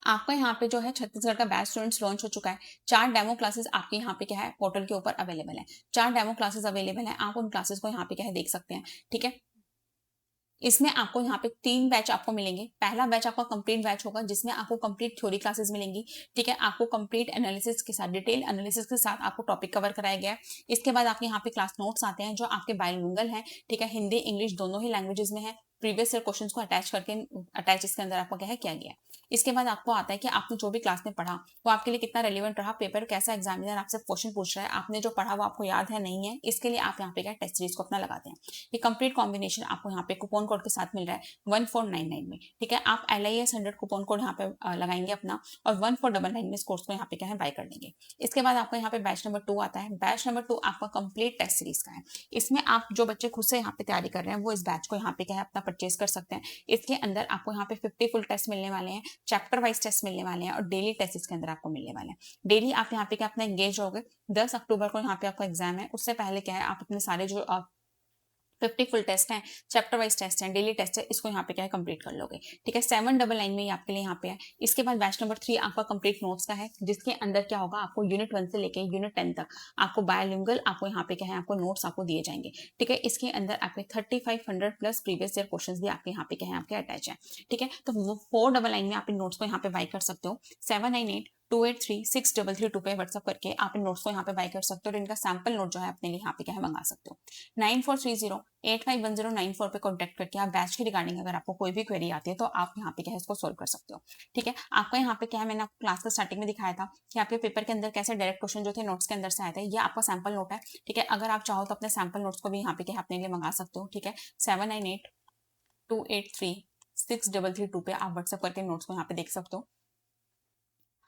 आपका यहाँ पे जो है छत्तीसगढ़ का बैच स्टूडेंट्स लॉन्च हो चुका है। 4 डेमो क्लासेस आपके यहाँ पे क्या है पोर्टल के ऊपर अवेलेबल है। 4 डेमो क्लासेस अवेलेबल है, आप उन क्लासेस को यहाँ पे क्या है देख सकते हैं। ठीक है, इसमें आपको यहाँ पे 3 बैच आपको मिलेंगे। पहला बैच आपका कंप्लीट बैच होगा जिसमें आपको कंप्लीट थ्योरी क्लासेस मिलेंगी। ठीक है, आपको कंप्लीट एनालिसिस के साथ, डिटेल एनालिसिस के साथ आपको टॉपिक कवर कराया गया है। इसके बाद आपके यहाँ पे क्लास नोट्स आते हैं जो आपके बाइलिंगुअल हैं। ठीक है, हिंदी इंग्लिश दोनों ही लैंग्वेजेस में है। प्रीवियस ईयर क्वेश्चंस को अटैच करके अटैच इसके अंदर आपको क्या है किया गया है। इसके बाद आपको आता है कि आपने जो भी क्लास में पढ़ा वो आपके लिए कितना रेलिवेंट रहा, पेपर कैसा, एग्जामिनर आपसे क्वेश्चन पूछ रहा है, आपने जो पढ़ा वो आपको याद है नहीं है, इसके लिए आप यहाँ पे क्या टेस्ट सीरीज को अपना लगाते हैं। ये कंप्लीट कॉम्बिनेशन आपको यहाँ पे कूपन कोड के साथ मिल रहा है 1499 में। ठीक है, आप LIS 100 कूपन कोड यहाँ पे लगाएंगे अपना और 1499 में इस कोर्स को यहाँ पे क्या है बाय कर लेंगे। इसके बाद आपको यहाँ पे बैच नंबर 2 आता है। बैच नंबर 2 आपका कंप्लीट टेस्ट सीरीज का है। इसमें आप जो बच्चे खुद से यहाँ पे तैयारी कर रहे हैं वो इस बैच को यहाँ पे क्या है अपना परचेज कर सकते हैं। इसके अंदर आपको यहाँ पे 50 फुल टेस्ट मिलने वाले हैं, चैप्टर वाइज टेस्ट मिलने वाले हैं और डेली टेस्ट इसके अंदर आपको मिलने वाले हैं। डेली आप यहाँ पे क्या अपना एंगेज होगे। 10 अक्टूबर को यहाँ पे आपका एग्जाम है, उससे पहले क्या है आप अपने सारे जो 50 फुल टेस्ट हैं, चैप्टर वाइज टेस्ट हैं, डेली टेस्ट है, इसको यहाँ पे क्या है कंप्लीट कर लोगे। ठीक है, 799 में ही आपके लिए यहाँ पे है। इसके बाद बैच नंबर 3 आपका कंप्लीट नोट्स का है जिसके अंदर क्या होगा आपको यूनिट 1 से लेके यूनिट 10 तक आपको बायोलिंगुअल आपको यहाँ पे क्या है आपको नोट्स आपको दिए जाएंगे। ठीक है, इसके अंदर आपके 3500 प्लस प्रीवियस ईयर क्वेश्चन भी आपके यहाँ पे क्या है आपके अटैच है। ठीक है, तो वो 499 में आप इन नोट्स को यहाँ पे बाई कर सकते हो। 79828363332 पे व्हाट्सअप करके आप इन नोट्स को यहाँ पे बाय कर सकते हो और इनका सैंपल नोट जो है अपने लिए यहाँ पे क्या है मंगा सकते हो। 9430851094 पे कॉन्टेक्ट करके आप बैच के रिगार्डिंग अगर आपको कोई भी क्वेरी आती है तो आप यहाँ पे क्या है इसको सोल्व कर सकते हो। ठीक है, आपका यहाँ पे क्या है मैंने आपको क्लास के स्टार्टिंग में दिखाया था कि आपके पेपर के अंदर कैसे डायरेक्ट क्वेश्चन जो थे नोट्स के अंदर से आए थे, ये आपका सैंपल नोट है। ठीक है, अगर आप चाहो तो अपने सैंपल नोट्स को भी यहाँ पे क्या अपने लिए मंगा सकते हो। ठीक है, 79828363332 पे आप व्हाट्सअप करके नोट्स को यहाँ पे देख सकते हो।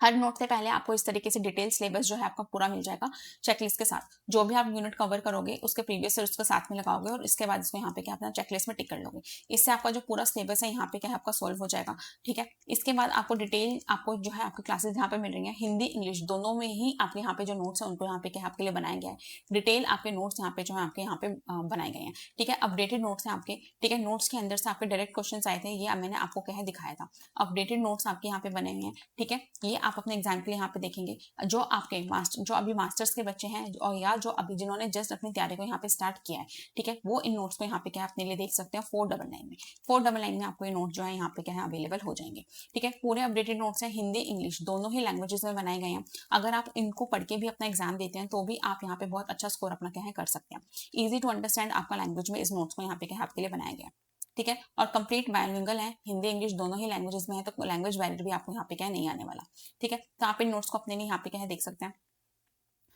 हर नोट से पहले आपको इस तरीके से डिटेल सिलेबस जो है आपका पूरा मिल जाएगा चेकलिस्ट के साथ। जो भी आप यूनिट कवर करोगे उसके प्रीवियस ईयर उसके साथ में लगाओगे और इसके बाद इसको यहाँ पे क्या अपना चेकलिस्ट में टिक कर लोगे। इससे आपका जो पूरा सिलेबस है यहाँ पे क्या है आपका सॉल्व हो जाएगा। ठीक है, इसके बाद आपको डिटेल आपको जो है आपकी क्लासेस यहाँ पे मिल रही है हिंदी इंग्लिश दोनों में ही आपके यहाँ पे जो नोट्स है उनको यहाँ पे क्या आपके लिए बनाया गया है। डिटेल आपके नोट्स यहाँ पे जो है आपके यहाँ पे बनाए गए हैं। ठीक है, अपडेटेड नोट्स हैं आपके। ठीक है, नोट्स के अंदर से आपके डायरेक्ट क्वेश्चन आए थे, ये मैंने आपको क्या है दिखाया था। अपडेटेड नोट्स आपके यहाँ पे बने हुए हैं। ठीक है, ये आप अपने एग्जाम के लिए यहाँ पे देखेंगे। जो आपके जो अभी मास्टर्स के बच्चे हैं और या जो अभी जिन्होंने जस्ट अपनी तैयारी को यहाँ पे स्टार्ट किया है, ठीक है, वो इन नोट्स को यहाँ पे क्या अपने लिए देख सकते हैं 499 में। 499 में आपको ये नोट जो है यहाँ पे क्या है अवेलेबल हो जाएंगे। ठीक है, पूरे अपडेटेड नोट्स हैं, हिंदी इंग्लिश दोनों ही लैंग्वेजेस में बनाए गए हैं। अगर आप इनको पढ़ के भी अपना एग्जाम देते हैं तो भी आप यहाँ पे बहुत अच्छा स्कोर अपना क्या है कर सकते हैं। ईजी टू अंडरस्टैंड आपका लैंग्वेज में इस नोट्स को यहाँ पे क्या है आपके लिए बनाया गया। ठीक है, और कंप्लीट बायलिंगुअल है, हिंदी इंग्लिश दोनों ही लैंग्वेजेस में है, तो लैंग्वेज बैरियर भी आपको यहाँ पे क्या है नहीं आने वाला। ठीक है, तो आप इन नोट्स को अपने लिए यहाँ पे क्या है देख सकते हैं।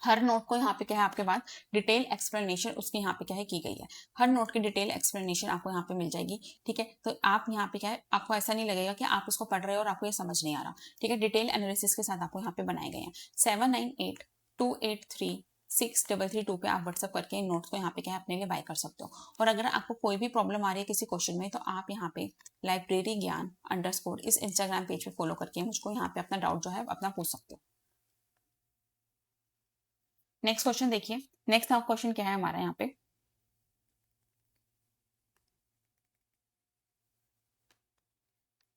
हर नोट को यहाँ पे क्या है आपके बाद डिटेल एक्सप्लेनेशन उसकी यहाँ पे क्या है की गई है। हर नोट की डिटेल एक्सप्लेनेशन आपको यहाँ पे मिल जाएगी। ठीक है, तो आप यहाँ पे क्या है आपको ऐसा नहीं लगेगा कि आप उसको पढ़ रहे हो और आपको ये समझ नहीं आ रहा। ठीक है, डिटेल एनालिसिस के साथ आपको यहाँ पे बनाए गए हैं। 7982836332 पे आप व्हाट्सअप करके इन नोट्स को यहाँ पे क्या है अपने लिए बाय कर सकते हो। और अगर आपको कोई भी प्रॉब्लम आ रही है किसी क्वेश्चन में तो आप यहाँ पे लाइब्रेरी ज्ञान _ इस इंस्टाग्राम पेज पे फॉलो करके मुझको यहाँ पे अपना डाउट जो है अपना पूछ सकते हो। नेक्स्ट क्वेश्चन देखिए, नेक्स्ट आप क्वेश्चन क्या है हमारा यहाँ पे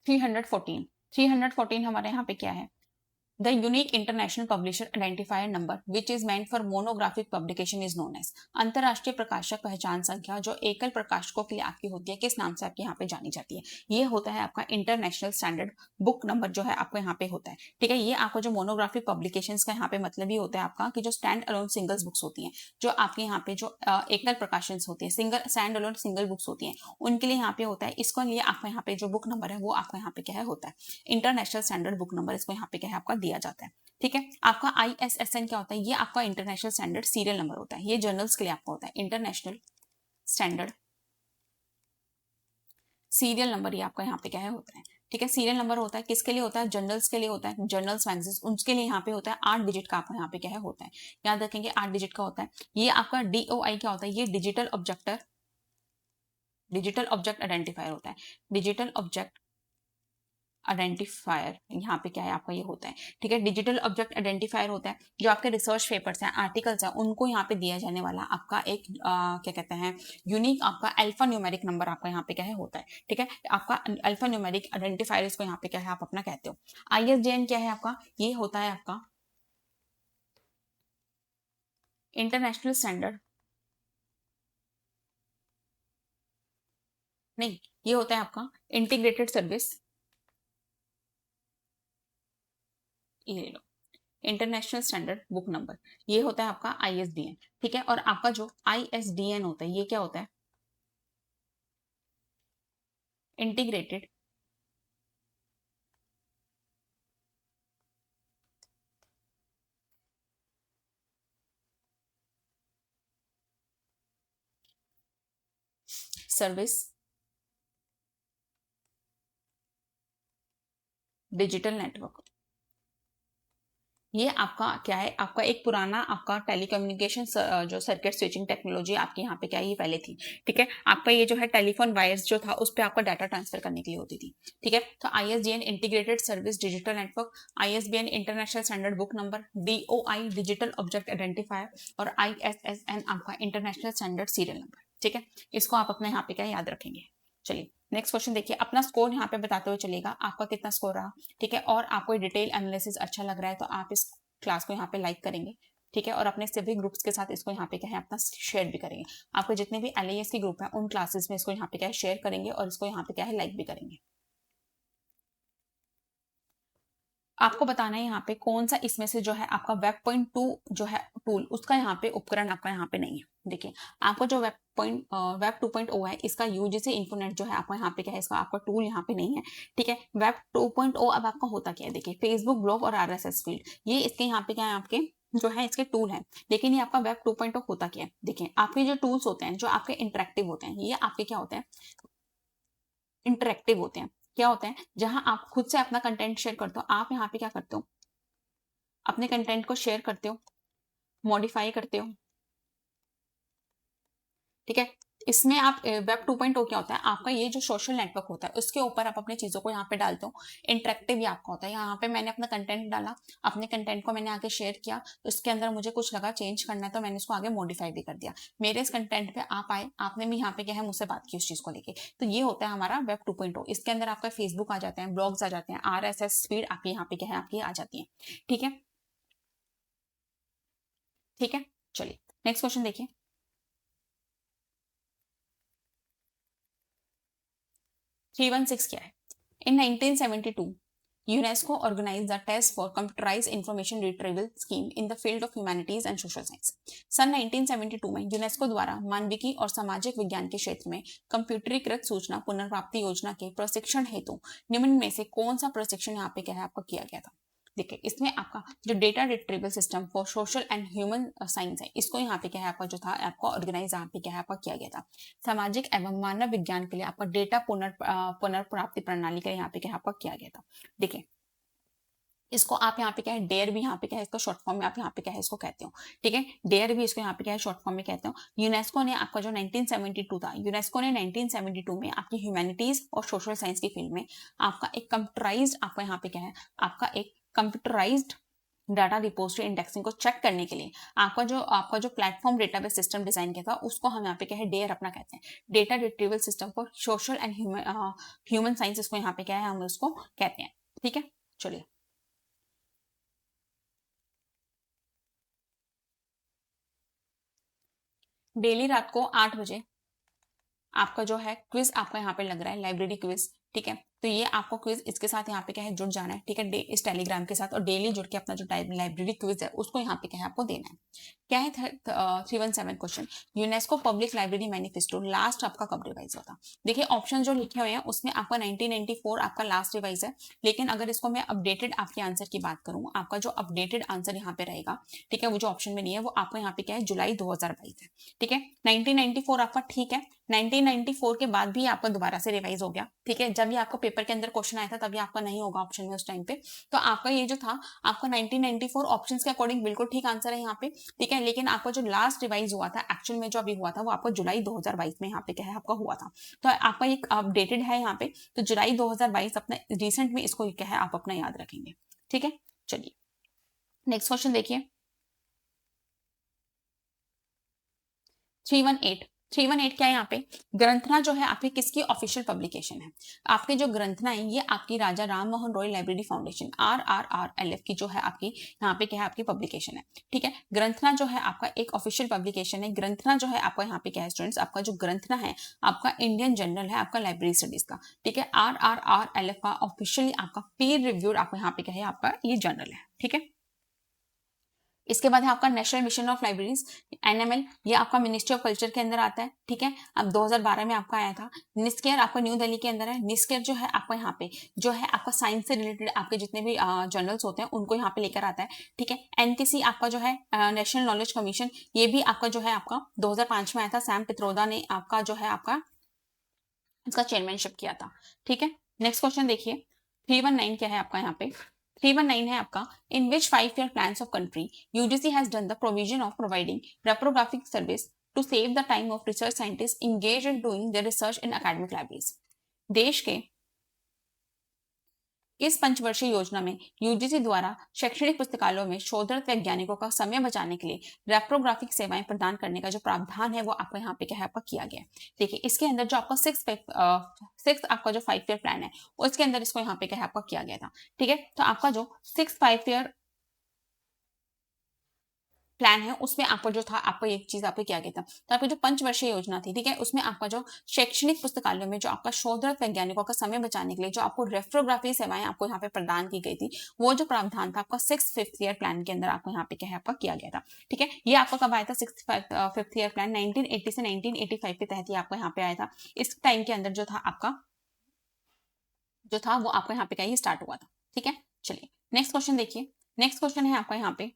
314 हमारे यहाँ पे क्या है। The unique international publisher identifier number, which is meant for monographic publication, is known as। अंतरराष्ट्रीय प्रकाशक पहचान संख्या जो एकल प्रकाशकों के लिए आपकी होती है किस नाम से आपके यहाँ पे जानी जाती है। ये होता है आपका इंटरनेशनल स्टैंडर्ड बुक नंबर जो है आपको यहाँ पे होता है। ठीक है, ये आपको जो मोनोग्राफिक पब्लिकेशंस का यहाँ पे मतलब ही होता है आपका कि जो स्टैंड अलोन सिंगल्स बुक्स होती हैं, जो आपके यहाँ पे जो एकल प्रकाशन होती है single stand alone single books होती हैं उनके लिए यहाँ पे होता है। इसको लिए आपका यहाँ पे जो बुक नंबर है वो आपका यहाँ पे क्या है होता है इंटरनेशनल स्टैंडर्ड बुक नंबर, इसको यहाँ पे क्या है आपका दिया जाता है। ठीक है, आपका ISSN क्या होता है, ये आपका इंटरनेशनल स्टैंडर्ड सीरियल नंबर होता है। ये जर्नल्स के लिए आपका होता है इंटरनेशनल स्टैंडर्ड सीरियल नंबर, ये आपका यहाँ पे क्या है होता है। ठीक है, सीरियल नंबर होता है किसके लिए होता है, जर्नल्स के लिए होता है, जर्नल्स मैगजीन्स उनके लिए यहाँ पे होता है 8 डिजिट का आपका यहाँ पे क्या है होता है। याद रखेंगे 8 डिजिट का होता है। ये आपका DOI क्या होता है, ये डिजिटल ऑब्जेक्ट आइडेंटिफायर होता है। डिजिटल ऑब्जेक्ट आइडेंटिफायर यहाँ पे क्या है आपका ये होता है। ठीक है, डिजिटल ऑब्जेक्ट आइडेंटिफायर होता है जो आपके रिसर्च पेपर्स हैं आर्टिकल्स हैं उनको यहाँ पे दिया जाने वाला आपका एक क्या कहते हैं यूनिक आपका अल्फा न्यूमेरिक नंबर आपका यहाँ पे क्या है होता है। ठीक है, आपका अल्फा न्यूमेरिक आइडेंटिफायर इसको यहाँ पे क्या है आप अपना कहते हो। ISDN क्या है आपका, ये होता है आपका इंटरनेशनल स्टैंडर्ड, नहीं ये होता है आपका इंटीग्रेटेड सर्विस, ये लो इंटरनेशनल स्टैंडर्ड बुक नंबर, ये होता है आपका ISDN। ठीक है, और आपका जो ISDN होता है ये क्या होता है इंटीग्रेटेड सर्विस डिजिटल नेटवर्क। ये आपका क्या है आपका एक पुराना आपका टेलीकम्युनिकेशन जो सर्किट स्विचिंग टेक्नोलॉजी आपके यहाँ पे क्या है ये पहले थी। ठीक है, आपका ये जो है टेलीफोन वायर्स जो था उस पर आपका डाटा ट्रांसफर करने के लिए होती थी। ठीक है, तो ISDN integrated service digital network, ISBN international standard book number, DOI digital object identifier और ISSN आपका इंटरनेशनल स्टैंडर्ड सीरियल नंबर। ठीक है, इसको आप अपने यहाँ पे क्या याद रखेंगे। चलिए नेक्स्ट क्वेश्चन देखिए, अपना स्कोर यहाँ पे बताते हुए चलेगा आपका कितना स्कोर रहा। ठीक है, और आपको डिटेल एनालिसिस अच्छा लग रहा है तो आप इस क्लास को यहाँ पे लाइक करेंगे। ठीक है, और अपने सभी ग्रुप्स के साथ इसको यहाँ पे क्या है अपना शेयर भी करेंगे। आपके जितने भी LIS के ग्रुप हैं उन क्लासेस में इसको यहाँ पे क्या है शेयर करेंगे और इसको यहाँ पे क्या है लाइक भी करेंगे। आपको बताना है यहाँ पे कौन सा इसमें से जो है आपका वेब पॉइंट 2 जो है टूल उसका यहाँ पे उपकरण आपका यहाँ पे नहीं है। देखिए आपको जो वेब 2.0 है इसका UGC इन्फोनेट जो है आपका यहाँ पे क्या है इसका आपका टूल यहाँ पे नहीं है। ठीक है, वेब 2.0 अब आपका होता क्या है, देखिए फेसबुक ब्लॉग और RSS फील्ड ये इसके यहाँ पे क्या है आपके जो है इसके टूल है। लेकिन ये आपका वेब 2.0 होता क्या है, देखिए आपके जो टूल्स होते हैं जो आपके इंटरेक्टिव होते हैं ये आपके क्या होते हैं इंटरेक्टिव होते हैं। क्या होते हैं, जहां आप खुद से अपना कंटेंट शेयर करते हो, आप यहाँ पे क्या करते हो अपने कंटेंट को शेयर करते हो, मॉडिफाई करते हो, ठीक है। इसमें आप वेब 2.0 क्या होता है, आपका ये जो सोशल नेटवर्क होता है उसके ऊपर आप अपनी चीजों को यहाँ पे डालते हो, इंटरेक्टिव ही आपका होता है। यहाँ पे मैंने अपना कंटेंट डाला, अपने कंटेंट को मैंने आगे शेयर किया, तो इसके अंदर मुझे कुछ लगा चेंज करना है तो मैंने इसको आगे मॉडिफाई भी कर दिया। मेरे इस कंटेंट पे आप आए, आपने भी यहाँ पे क्या है मुझसे बात की उस चीज को लेके, तो ये होता है हमारा वेब 2.0। इसके अंदर आपका फेसबुक आ जाते हैं, ब्लॉग्स आ जाते हैं, RSS फीड आपकी यहाँ पे क्या है आपकी आ जाती है, ठीक है। ठीक है, चलिए नेक्स्ट क्वेश्चन देखिए। 316 क्या है? In 1972, UNESCO organized the test for computerized information retrieval scheme in the field of humanities and social science. सन 1972 में यूनेस्को द्वारा मानविकी और सामाजिक विज्ञान के क्षेत्र में कंप्यूटरीकृत सूचना पुनर्प्राप्ति योजना के प्रशिक्षण हेतु निम्न में से कौन सा प्रशिक्षण यहाँ पे क्या है आपका किया गया था? देखिए, इसमें आपका जो data retrieval system for social and human science है, इसको यहाँ पे क्या है आपका जो था आपको ऑर्गेनाइज यहाँ पे क्या है आपका किया गया था। सामाजिक एवं मानव विज्ञान के लिए आपका डेटा पुनर्प्राप्ति प्रणाली के लिए यहाँ पे क्या है आपका किया गया था। देखिए, इसको आप यहाँ पे क्या है डेयर भी यहाँ पे क्या है इसको शॉर्ट फॉर्म में आप यहाँ पे क्या है इसको कहते हो, ठीक है। डेयर भी इसको यहाँ पे क्या है शॉर्ट फॉर्म में कहते हो। यूनेस्को ने आपका जो 1972 था, यूनेस्को ने 1972 में आपकी ह्यूमैनिटीज और सोशल साइंस की फील्ड में आपका एक कंप्यूटराइज्ड आपका यहाँ पे क्या है आपका एक कंप्यूटराइज्ड डाटा रिपोजिटरी इंडेक्सिंग को चेक करने के लिए आपका जो प्लेटफॉर्म डेटाबेस सिस्टम डिजाइन किया था उसको हम यहाँ पे क्या है डेयर अपना कहते हैं, data retrieval system for social and human science इसको यहाँ पे क्या है हम उसको कहते हैं, ठीक है। चलिए, डेली रात को 8 बजे आपका जो है क्विज आपका यहाँ पे लग रहा है, लाइब्रेरी क्विज, ठीक है। तो ये आपको क्विज इसके साथ यहाँ पे क्या है जुड़ जाना है, ठीक है, इस टेलीग्राम के साथ, और डेली जुड़ के अपना जो लाइब्रेरी क्विज है उसको यहाँ पे क्या है आपको देना है। क्या है 317 question, UNESCO public library manifesto last आपका कब रिवाइज होता? देखिए, ऑप्शन जो लिखे हुए हैं उसमें आपका 1994 आपका लास्ट रिवाइज है, लेकिन अगर इसको मैं अपडेटेड आपके आंसर की बात करूँ, आपका जो अपडेटेड आंसर यहाँ पे रहेगा, ठीक है, वो जो ऑप्शन में नहीं है वो आपका यहाँ पे क्या है जुलाई 2022 है, ठीक है। 1994 आपका ठीक है, 1994 के बाद भी आपका दोबारा से रिवाइज हो गया, ठीक है। जब भी आपको पेपर के अंदर क्वेश्चन आया था तभी आपका नहीं होगा ऑप्शन में उस टाइम पे, तो आपका ये जो था आपका 1994 ऑप्शंस के अकॉर्डिंग बिल्कुल ठीक आंसर है यहाँ पे, ठीक है। लेकिन आपका जो लास्ट रिवाइज हुआ था एक्चुअल में जो अभी हुआ था वो आपको जुलाई 2022 में यहाँ पे क्या है आपका हुआ था, तो आपका एक अपडेटेड है यहाँ पे, तो जुलाई 2022 अपना रिसेंट में इसको क्या है आप अपना याद रखेंगे, ठीक है। चलिए नेक्स्ट क्वेश्चन देखिए। 318 क्या है यहाँ पे, ग्रंथना जो है आपकी किसकी ऑफिशियल पब्लिकेशन है? आपके जो ग्रंथना है ये आपकी Raja Ram Mohan Roy library foundation RRRLF की जो है आपकी यहाँ पे क्या है आपकी पब्लिकेशन है, ठीक है। ग्रंथना जो है आपका एक ऑफिशियल पब्लिकेशन है। ग्रंथना जो है आपका यहाँ पे क्या है स्टूडेंट्स, आपका जो ग्रंथना है आपका इंडियन जर्नल है आपका लाइब्रेरी स्टडीज का, ठीक है। RRRLF का ऑफिशियली आपका पीर रिव्यूड आपका यहाँ पे क्या है आपका ये जर्नल है, ठीक है। इसके बाद है आपका national mission of libraries NML, ये आपका मिनिस्ट्री ऑफ कल्चर के अंदर आता है, ठीक है। अब 2012 में आपका आया था। निस्केयर आपका न्यू दिल्ली के अंदर है। निस्केयर जो है आपका यहाँ पे जो है आपका साइंस से रिलेटेड आपके जितने भी जर्नल्स होते हैं उनको यहाँ पे लेकर आता है, ठीक है। NKC आपका जो है नेशनल नॉलेज कमीशन, ये भी आपका जो है आपका 2005 में आया था। सैम पित्रोदा ने आपका जो है आपका इसका चेयरमैनशिप किया था, ठीक है। नेक्स्ट क्वेश्चन देखिए। 319 क्या है आपका यहाँ पे, 319 है आपका, इन विच 5 year plans of country UGC has done the provision of providing reprographic service to save the time of research scientists engaged in doing their research in academic libraries। देश के इस पंचवर्षीय योजना में यूजीसी द्वारा शैक्षणिक पुस्तकालयों में शोधरत वैज्ञानिकों का समय बचाने के लिए रेप्रोग्राफिक सेवाएं प्रदान करने का जो प्रावधान है वो आपको यहाँ पे क्या है आपका किया गया है। देखिए, इसके अंदर जो आपका सिक्स आपका जो 5 year प्लान है उसके अंदर इसको यहाँ पे क्या है आपका किया गया था, ठीक है। तो आपका जो 5 year प्लान है उसमें आपको जो था आपको एक चीज आपको किया गया था, तो आपकी जो पंचवर्षीय योजना थी, ठीक है, उसमें आपका जो शैक्षणिक पुस्तकालयों में जो आपका शोधरत वैज्ञानिकों का समय बचाने के लिए जो आपको रेफ्रोग्राफी सेवाएं आपको यहाँ पे प्रदान की गई थी, वो जो प्रावधान था आपका 5th year प्लान के अंदर आपको यहाँ पे क्या है आपका किया गया था, ठीक है। ये आपका कब आया था 5th year प्लान 1980 से 1985 के तहत ही आपको यहाँ पे आया था। इस टाइम के अंदर जो था आपका जो था वो आपका यहाँ पे क्या ही स्टार्ट हुआ था, ठीक है। चलिए नेक्स्ट क्वेश्चन देखिए। नेक्स्ट क्वेश्चन है आपका यहाँ पे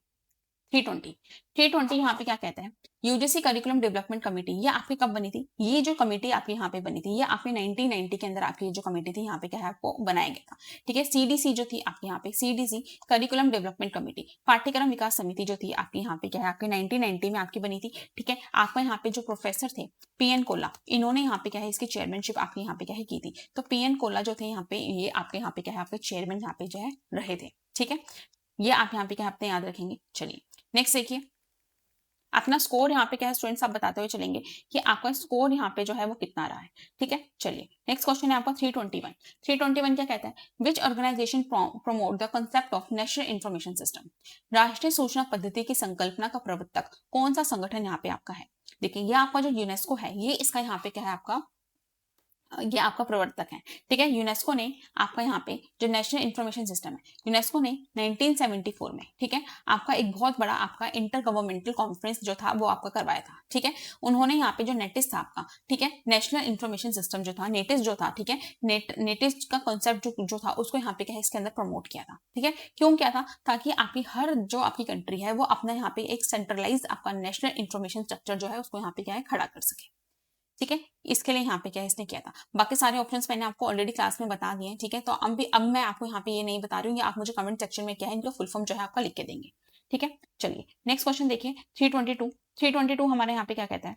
320 320 यहाँ पे क्या कहते हैं, यूजीसी करिकुलम डेवलपमेंट कमेटी, ये आपकी कब बनी थी, ये जो कमेटी आपकी यहाँ पे बनी थी ये आपकी 1990 के अंदर आपकी जो कमेटी थी यहाँ पे क्या है आपको बनाया गया था। ठीक है, सीडीसी जो थी आपके यहाँ पे, सीडीसी करिकुलम डेवलपमेंट कमेटी, पाठ्यक्रम विकास समिति जो थी आपकी यहाँ पे क्या है आपकी 1990 में आपकी बनी थी। ठीक है, आपका यहाँ पे जो प्रोफेसर थे पीएन कोल्ला, इन्होंने यहाँ पे क्या है इसकी चेयरमैनशिप आपके यहाँ पे क्या है की थी। तो पीएन कोल्ला जो थे यहाँ पे, ये आपके यहाँ पे क्या है आपके चेयरमैन यहाँ पे जो है रहे थे। ठीक है, ये आप यहाँ पे क्या अपने याद रखेंगे। चलिए नेक्स्ट देखिए, अपना स्कोर यहाँ पे क्या है स्टूडेंट्स आप बताते हुए चलेंगे कि आपका स्कोर यहाँ पे जो है वो कितना रहा है। ठीक है, चलिए नेक्स्ट क्वेश्चन है आपका 321। 321 क्या कहता है, which organisation promote the concept of national information system, राष्ट्रीय सूचना पद्धति की संकल्पना का प्रवर्तक कौन सा संगठन यहाँ पे आपका है। देखिए ये आपका जो यूनेस्को है, ये इसका यहाँ पे क्या है आपका, ये आपका प्रवर्तक है। ठीक है, यूनेस्को ने आपका यहाँ पे जो नेशनल इंफॉर्मेशन सिस्टम है, यूनेस्को ने 1974 में, ठीक है, आपका एक बहुत बड़ा आपका इंटर गवर्नमेंटल कॉन्फ्रेंस जो था वो आपका करवाया था। ठीक है, उन्होंने यहाँ पे जो नेटिस था आपका, ठीक है, नेशनल इंफॉर्मेशन सिस्टम जो था, नेटिस जो था, ठीक है, नेटिस का कॉन्सेप्ट जो था उसको यहाँ पे क्या है इसके अंदर प्रमोट किया था। ठीक है, क्यों किया था, ताकि आपकी हर जो आपकी कंट्री है वो अपना यहाँ पे एक सेंट्रलाइज आपका नेशनल इंफॉर्मेशन स्ट्रक्चर जो है उसको यहाँ पे क्या है खड़ा कर सके। ठीक है, इसके लिए यहाँ पे क्या है इसने किया था। बाकी सारे ऑप्शंस मैंने आपको ऑलरेडी क्लास में बता दिए हैं। ठीक है, तो अब मैं आपको यहाँ पे ये नहीं बता रही हूँ, आप मुझे कमेंट सेक्शन में क्या है इनका फुल फॉर्म जो है आपका लिख के देंगे। ठीक है, चलिए नेक्स्ट क्वेश्चन देखिए 322। 322 हमारे यहाँ पे क्या कहता है,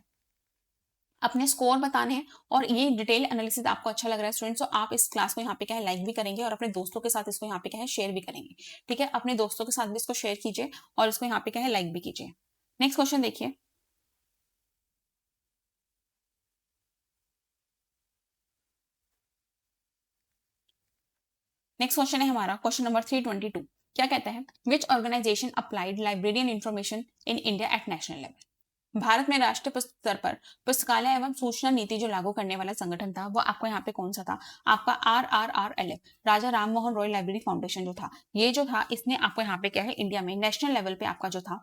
अपने स्कोर बताने हैं और ये डिटेल एनालिसिस आपको अच्छा लग रहा है स्टूडेंट्स, तो आप इस क्लास को यहाँ पे क्या है लाइक भी करेंगे और अपने दोस्तों के साथ इसको यहाँ पे क्या है शेयर भी करेंगे। ठीक है, अपने दोस्तों के साथ भी इसको शेयर कीजिए और इसको यहाँ पे क्या है लाइक भी कीजिए। नेक्स्ट क्वेश्चन देखिए, नेक्स्ट क्वेश्चन है हमारा क्वेश्चन नंबर 322। क्या कहता है, which organisation applied librarian information in India at national level, Bharat में राष्ट्रीय स्तर पर पुस्तकालय एवं सूचना नीति जो लागू करने वाला संगठन था वो आपको यहाँ पे कौन सा था, आपका RRRLF, राजा राम मोहन रॉय लाइब्रेरी फाउंडेशन जो था, ये जो था इसने आपको यहाँ पे क्या है इंडिया में नेशनल लेवल पे आपका जो था,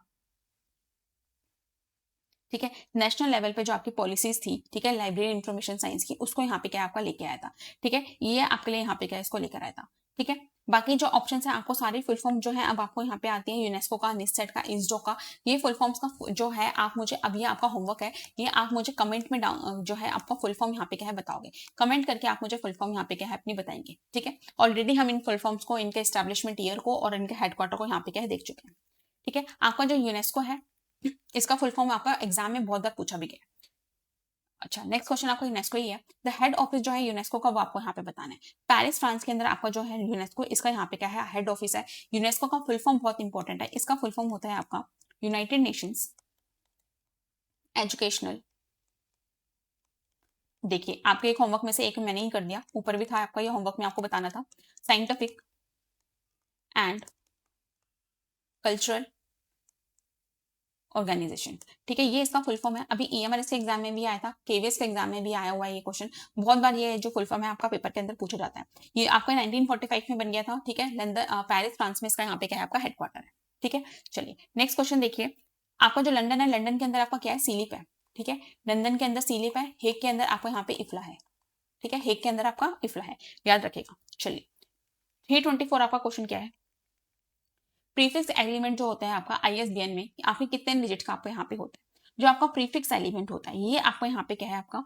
ठीक है, नेशनल लेवल पे जो आपकी पॉलिसीज थी, ठीक है, लाइब्रेरी इंफॉर्मेशन साइंस की, उसको यहाँ पे क्या आपका लेके आया था। ठीक है, ये आपके लिए यहाँ पे क्या इसको लेकर आया था। ठीक है, बाकी जो ऑप्शंस है आपको सारी फुल फॉर्म जो है अब आपको यहाँ पे आती है, यूनेस्को का, निस्टेट का, इस्डो का, ये फुल फॉर्म्स का जो है आप मुझे, अब ये आपका होमवर्क है, ये आप मुझे कमेंट में जो है आपका फुल फॉर्म यहाँ पे क्या है बताओगे, कमेंट करके आप मुझे फुल फॉर्म यहाँ पे क्या है अपनी बताएंगे। ठीक है, ऑलरेडी हम इन फुल फॉर्म्स को, इनके एस्टेब्लिशमेंट ईयर को और इनके हेडक्वार्टर को यहाँ पे क्या है देख चुके हैं। ठीक है, आपका जो यूनेस्को है इसका फुल फॉर्म आपका एग्जाम में बहुत बार पूछा भी गया। अच्छा, नेक्स्ट क्वेश्चन आपका यूनेस्को ही है, द हेड ऑफिस जो है यूनेस्को का वो आपको यहाँ पे बताना है। पेरिस फ्रांस के अंदर आपका जो है यूनेस्को, इसका यहाँ पे क्या है हेड ऑफिस है। यूनेस्को का फुल फॉर्म बहुत इंपॉर्टेंट है, इसका फुल फॉर्म होता है आपका यूनाइटेड नेशंस एजुकेशनल, देखिए आपके एक होमवर्क में से एक मैंने ही कर दिया, ऊपर भी था आपका, ये होमवर्क में आपको बताना था, साइंटिफिक एंड कल्चरल ऑर्गेनाइजेशन। ठीक है, ये इसका फुल फॉर्म है। अभी EMRS के एग्जाम में भी आया था, KVS के एग्जाम में भी आया हुआ है ये क्वेश्चन, बहुत बार ये जो फुल फॉर्म है आपका पेपर के अंदर पूछा जाता है। ये आपका 1945 में बन गया था। ठीक है, लंदन पेरिस फ्रांस में इसका यहाँ पे क्या है आपका हेडक्वार्टर है। ठीक है, चलिए नेक्स्ट क्वेश्चन देखिए, आपका जो लंदन है, लंदन के अंदर आपका क्या है सीलिप है। ठीक है, लंदन के अंदर सीलिप है, हेग के अंदर आपको यहाँ पे इफ्ला है। ठीक है, हेग के अंदर आपका इफ्ला है, याद रखेगा। चलिए 324 आपका क्वेश्चन क्या है, प्रीफिक्स एलिमेंट जो होता है आपका ISBN में आपके कितने डिजिट का आपको यहाँ पे होता है, जो आपका प्रीफिक्स एलिमेंट होता है ये आपको यहाँ पे क्या है आपका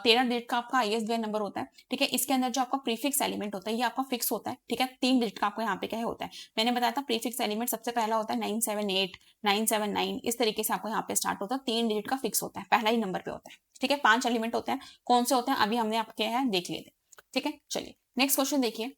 13 डिजिट का आपका ISBN नंबर होता है। ठीक है, इसके अंदर जो आपका प्रीफिक्स एलिमेंट होता है ये आपका फिक्स होता है। ठीक है, 3 डिजिट का आपको यहाँ पे क्या है होता है, मैंने बताया था प्रीफिक्स एलिमेंट सबसे पहला होता है 978 979, इस तरीके से आपको यहाँ पे स्टार्ट होता है, 3 डिजिट का फिक्स होता है, पहला ही नंबर पे होता है। ठीक है, 5 एलिमेंट होते हैं, कौन से होते हैं अभी हमने आपके है देख लिए थे। ठीक है, चलिए नेक्स्ट क्वेश्चन देखिए,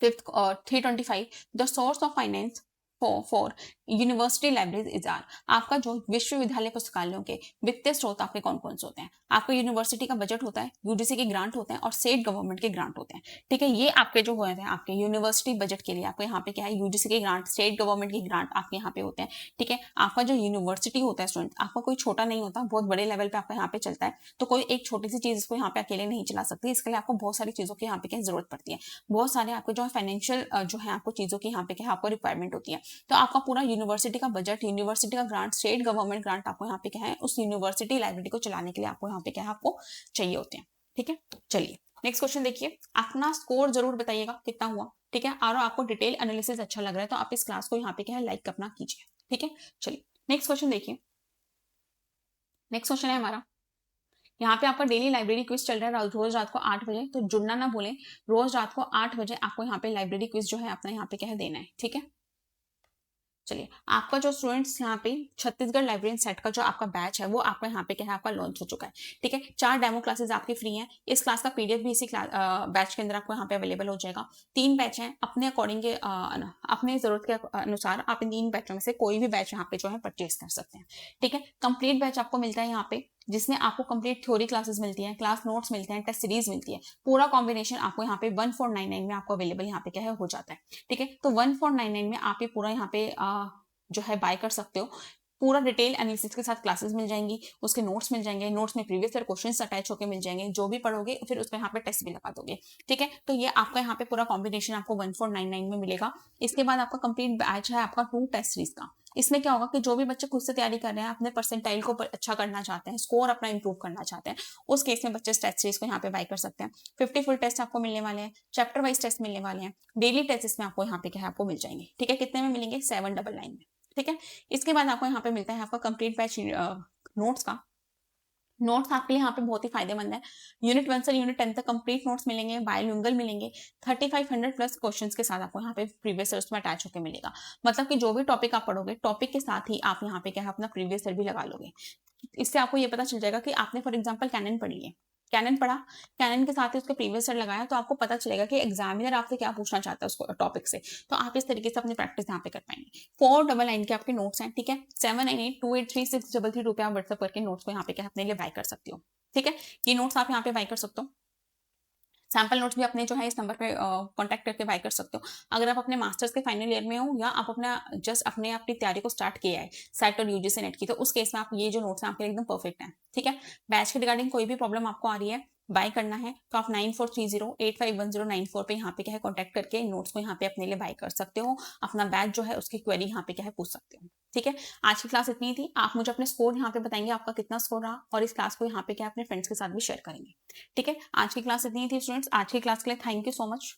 fifth 325, the source of finance for university libraries is are, आपका जो विश्वविद्यालय पुस्तकालयों के वित्तीय स्रोत आपके कौन कौन से होते हैं, आपका यूनिवर्सिटी का बजट होता है, यूजीसी के ग्रांट होते हैं और स्टेट गवर्नमेंट के ग्रांट होते हैं। ठीक है, ये आपके जो होते हैं आपके यूनिवर्सिटी बजट के लिए आपको यहाँ पे क्या है यूजीसी के ग्रांट, स्टेट गवर्नमेंट के ग्रांट आपके यहाँ पे होते हैं। ठीक है, आपका जो यूनिवर्सिटी होता है स्टूडेंट, आपका कोई छोटा नहीं होता, बहुत बड़े लेवल पे आपका यहाँ पे चलता है, तो कोई एक छोटी सी चीज इसको यहाँ पे अकेले नहीं चला सकती, इसके लिए आपको बहुत सारी चीजों की यहाँ पे क्या जरूरत पड़ती है, बहुत सारे आपके जो फाइनेंशियल जो है आपको चीजों की यहाँ पे क्या आपको रिक्वायरमेंट होती है। तो आपका पूरा यूनिवर्सिटी का बजट, यूनिवर्सिटी का ग्रांट, स्टेट गवर्नमेंट ग्रांट आपको यहाँ पे क्या है उस यूनिवर्सिटी लाइब्रेरी को चलाने के लिए आपको यहाँ पे क्या है आपको चाहिए होते हैं। ठीक है, चलिए नेक्स्ट क्वेश्चन देखिए, अपना स्कोर जरूर बताइएगा कितना हुआ। ठीक है, और आपको डिटेल एनालिसिस अच्छा लग रहा है तो आप इस क्लास को यहाँ पे क्या है लाइक अपना कीजिए। ठीक है, चलिए नेक्स्ट क्वेश्चन देखिए। नेक्स्ट क्वेश्चन है हमारा, यहाँ पे आपका डेली लाइब्रेरी क्विज चल रहा है रोज रात को 8 बजे, तो जुड़ना ना भूलें। रोज रात को 8 बजे आपको यहाँ पे लाइब्रेरी क्विज जो है अपना यहाँ पे क्या है देना है, ठीक है। चलिए, आपका जो स्टूडेंट्स यहाँ पे छत्तीसगढ़ लाइब्रेरी सेट का जो आपका बैच है वो आपका यहाँ पे क्या है आपका लॉन्च हो चुका है, ठीक है। 4 डेमो क्लासेस आपकी फ्री हैं। इस क्लास का पीडीएफ भी इसी बैच के अंदर आपको यहाँ पे अवेलेबल हो जाएगा। 3 बैच हैं, अपने अकॉर्डिंग के अपने जरूरत के अनुसार आप इन 3 बैचों में से कोई भी बैच यहाँ पे जो है परचेज कर सकते हैं, ठीक है। कंप्लीट बैच आपको मिलता है यहाँ पे, जिसमें आपको कंप्लीट थ्योरी क्लासेस मिलती हैं, क्लास नोट्स मिलते हैं, टेस्ट सीरीज मिलती है। पूरा कॉम्बिनेशन आपको यहाँ पे 1499 में आपको अवेलेबल यहाँ पे क्या है हो जाता है, ठीक है। तो 1499 में आप ये पूरा यहाँ पे जो है बाय कर सकते हो। पूरा डिटेल एनालिसिस के साथ क्लासेस मिल जाएंगी, उसके नोट्स मिल जाएंगे, नोट्स में प्रीवियस ईयर क्वेश्चंस अटैच होकर मिल जाएंगे, जो भी पढ़ोगे फिर उसको यहाँ पे टेस्ट भी लगा दोगे, ठीक है। तो ये आपका यहाँ पे पूरा कॉम्बिनेशन आपको 1499 में मिलेगा। इसके बाद आपका कंप्लीट बैच है आपका 2 टेस्ट सीरीज का। इसमें क्या होगा कि जो भी बच्चे खुद से तैयारी कर रहे हैं, अपने परसेंटाइल को अच्छा करना चाहते हैं, स्कोर अपना इंप्रूव करना चाहते हैं, उस केस में बच्चे टेस्ट सीरीज को यहाँ पे बाय कर सकते हैं। 50 फुल टेस्ट आपको मिलने वाले हैं, चैप्टर वाइज टेस्ट मिलने वाले हैं, डेली टेस्ट इसमें आपको यहाँ पे क्या है आपको मिल जाएंगे, ठीक है। कितने में मिलेंगे? 799 में, ठीक है। इसके बाद आपको यहाँ पे मिलता है आपका कंप्लीट बैच नोट्स का। नोट्स आपके लिए यहाँ पे बहुत ही फायदेमंद है। यूनिट 1 से यूनिट 10 तक कंप्लीट नोट्स मिलेंगे, बायोलिंगुअल मिलेंगे, 3500 प्लस क्वेश्चंस के साथ आपको यहाँ पे प्रीवियस ईयर में अटैच होकर मिलेगा। मतलब कि जो भी टॉपिक आप पढ़ोगे, टॉपिक के साथ ही आप यहाँ पे क्या है अपना प्रीवियस ईयर भी लगा लोगे। इससे आपको ये पता चल जाएगा कि आपने फॉर एग्जाम्पल कैनन पढ़ी है, कैनन पढ़ा, कैनन के साथ ही उसके प्रीवियस ईयर लगाया, तो आपको पता चलेगा कि एग्जामिनर आपसे क्या पूछना चाहता है उसको टॉपिक से। तो आप इस तरीके से अपनी प्रैक्टिस यहाँ पे कर पाएंगे। 499 के आपके नोट्स हैं, ठीक है। 7982836332 पे आप व्हाट्सएप करके नोट्स को यहाँ पे क्या अपने लिए बाय कर सकते हो, ठीक है। ये नोट्स आप यहाँ पे बाय कर सकते हो। सैम्पल नोट्स भी अपने जो है इस नंबर पे कांटेक्ट करके बाय कर सकते हो। अगर आप अपने मास्टर्स के फाइनल ईयर में हो या आप अपना जस्ट अपने अपनी तैयारी को स्टार्ट किया है सेट और यूजीसी नेट की, तो उस केस में आप ये जो नोट्स हैं आपके एकदम परफेक्ट हैं, ठीक है। बैच के रिगार्डिंग कोई भी प्रॉब्लम आपको आ रही है, बाय करना है, तो आप 9430851094 पे यहाँ पे क्या है कॉन्टैक्ट करके नोट्स को यहाँ पे अपने लिए बाय कर सकते हो। अपना बैच जो है उसकी क्वेरी यहाँ पे क्या है पूछ सकते हो, ठीक है। आज की क्लास इतनी थी। आप मुझे अपने स्कोर यहाँ पे बताएंगे आपका कितना स्कोर रहा, और इस क्लास को यहाँ पे क्या अपने फ्रेंड्स के साथ भी शेयर करेंगे, ठीक है। आज की क्लास इतनी थी स्टूडेंट्स। आज की क्लास के लिए थैंक यू सो मच।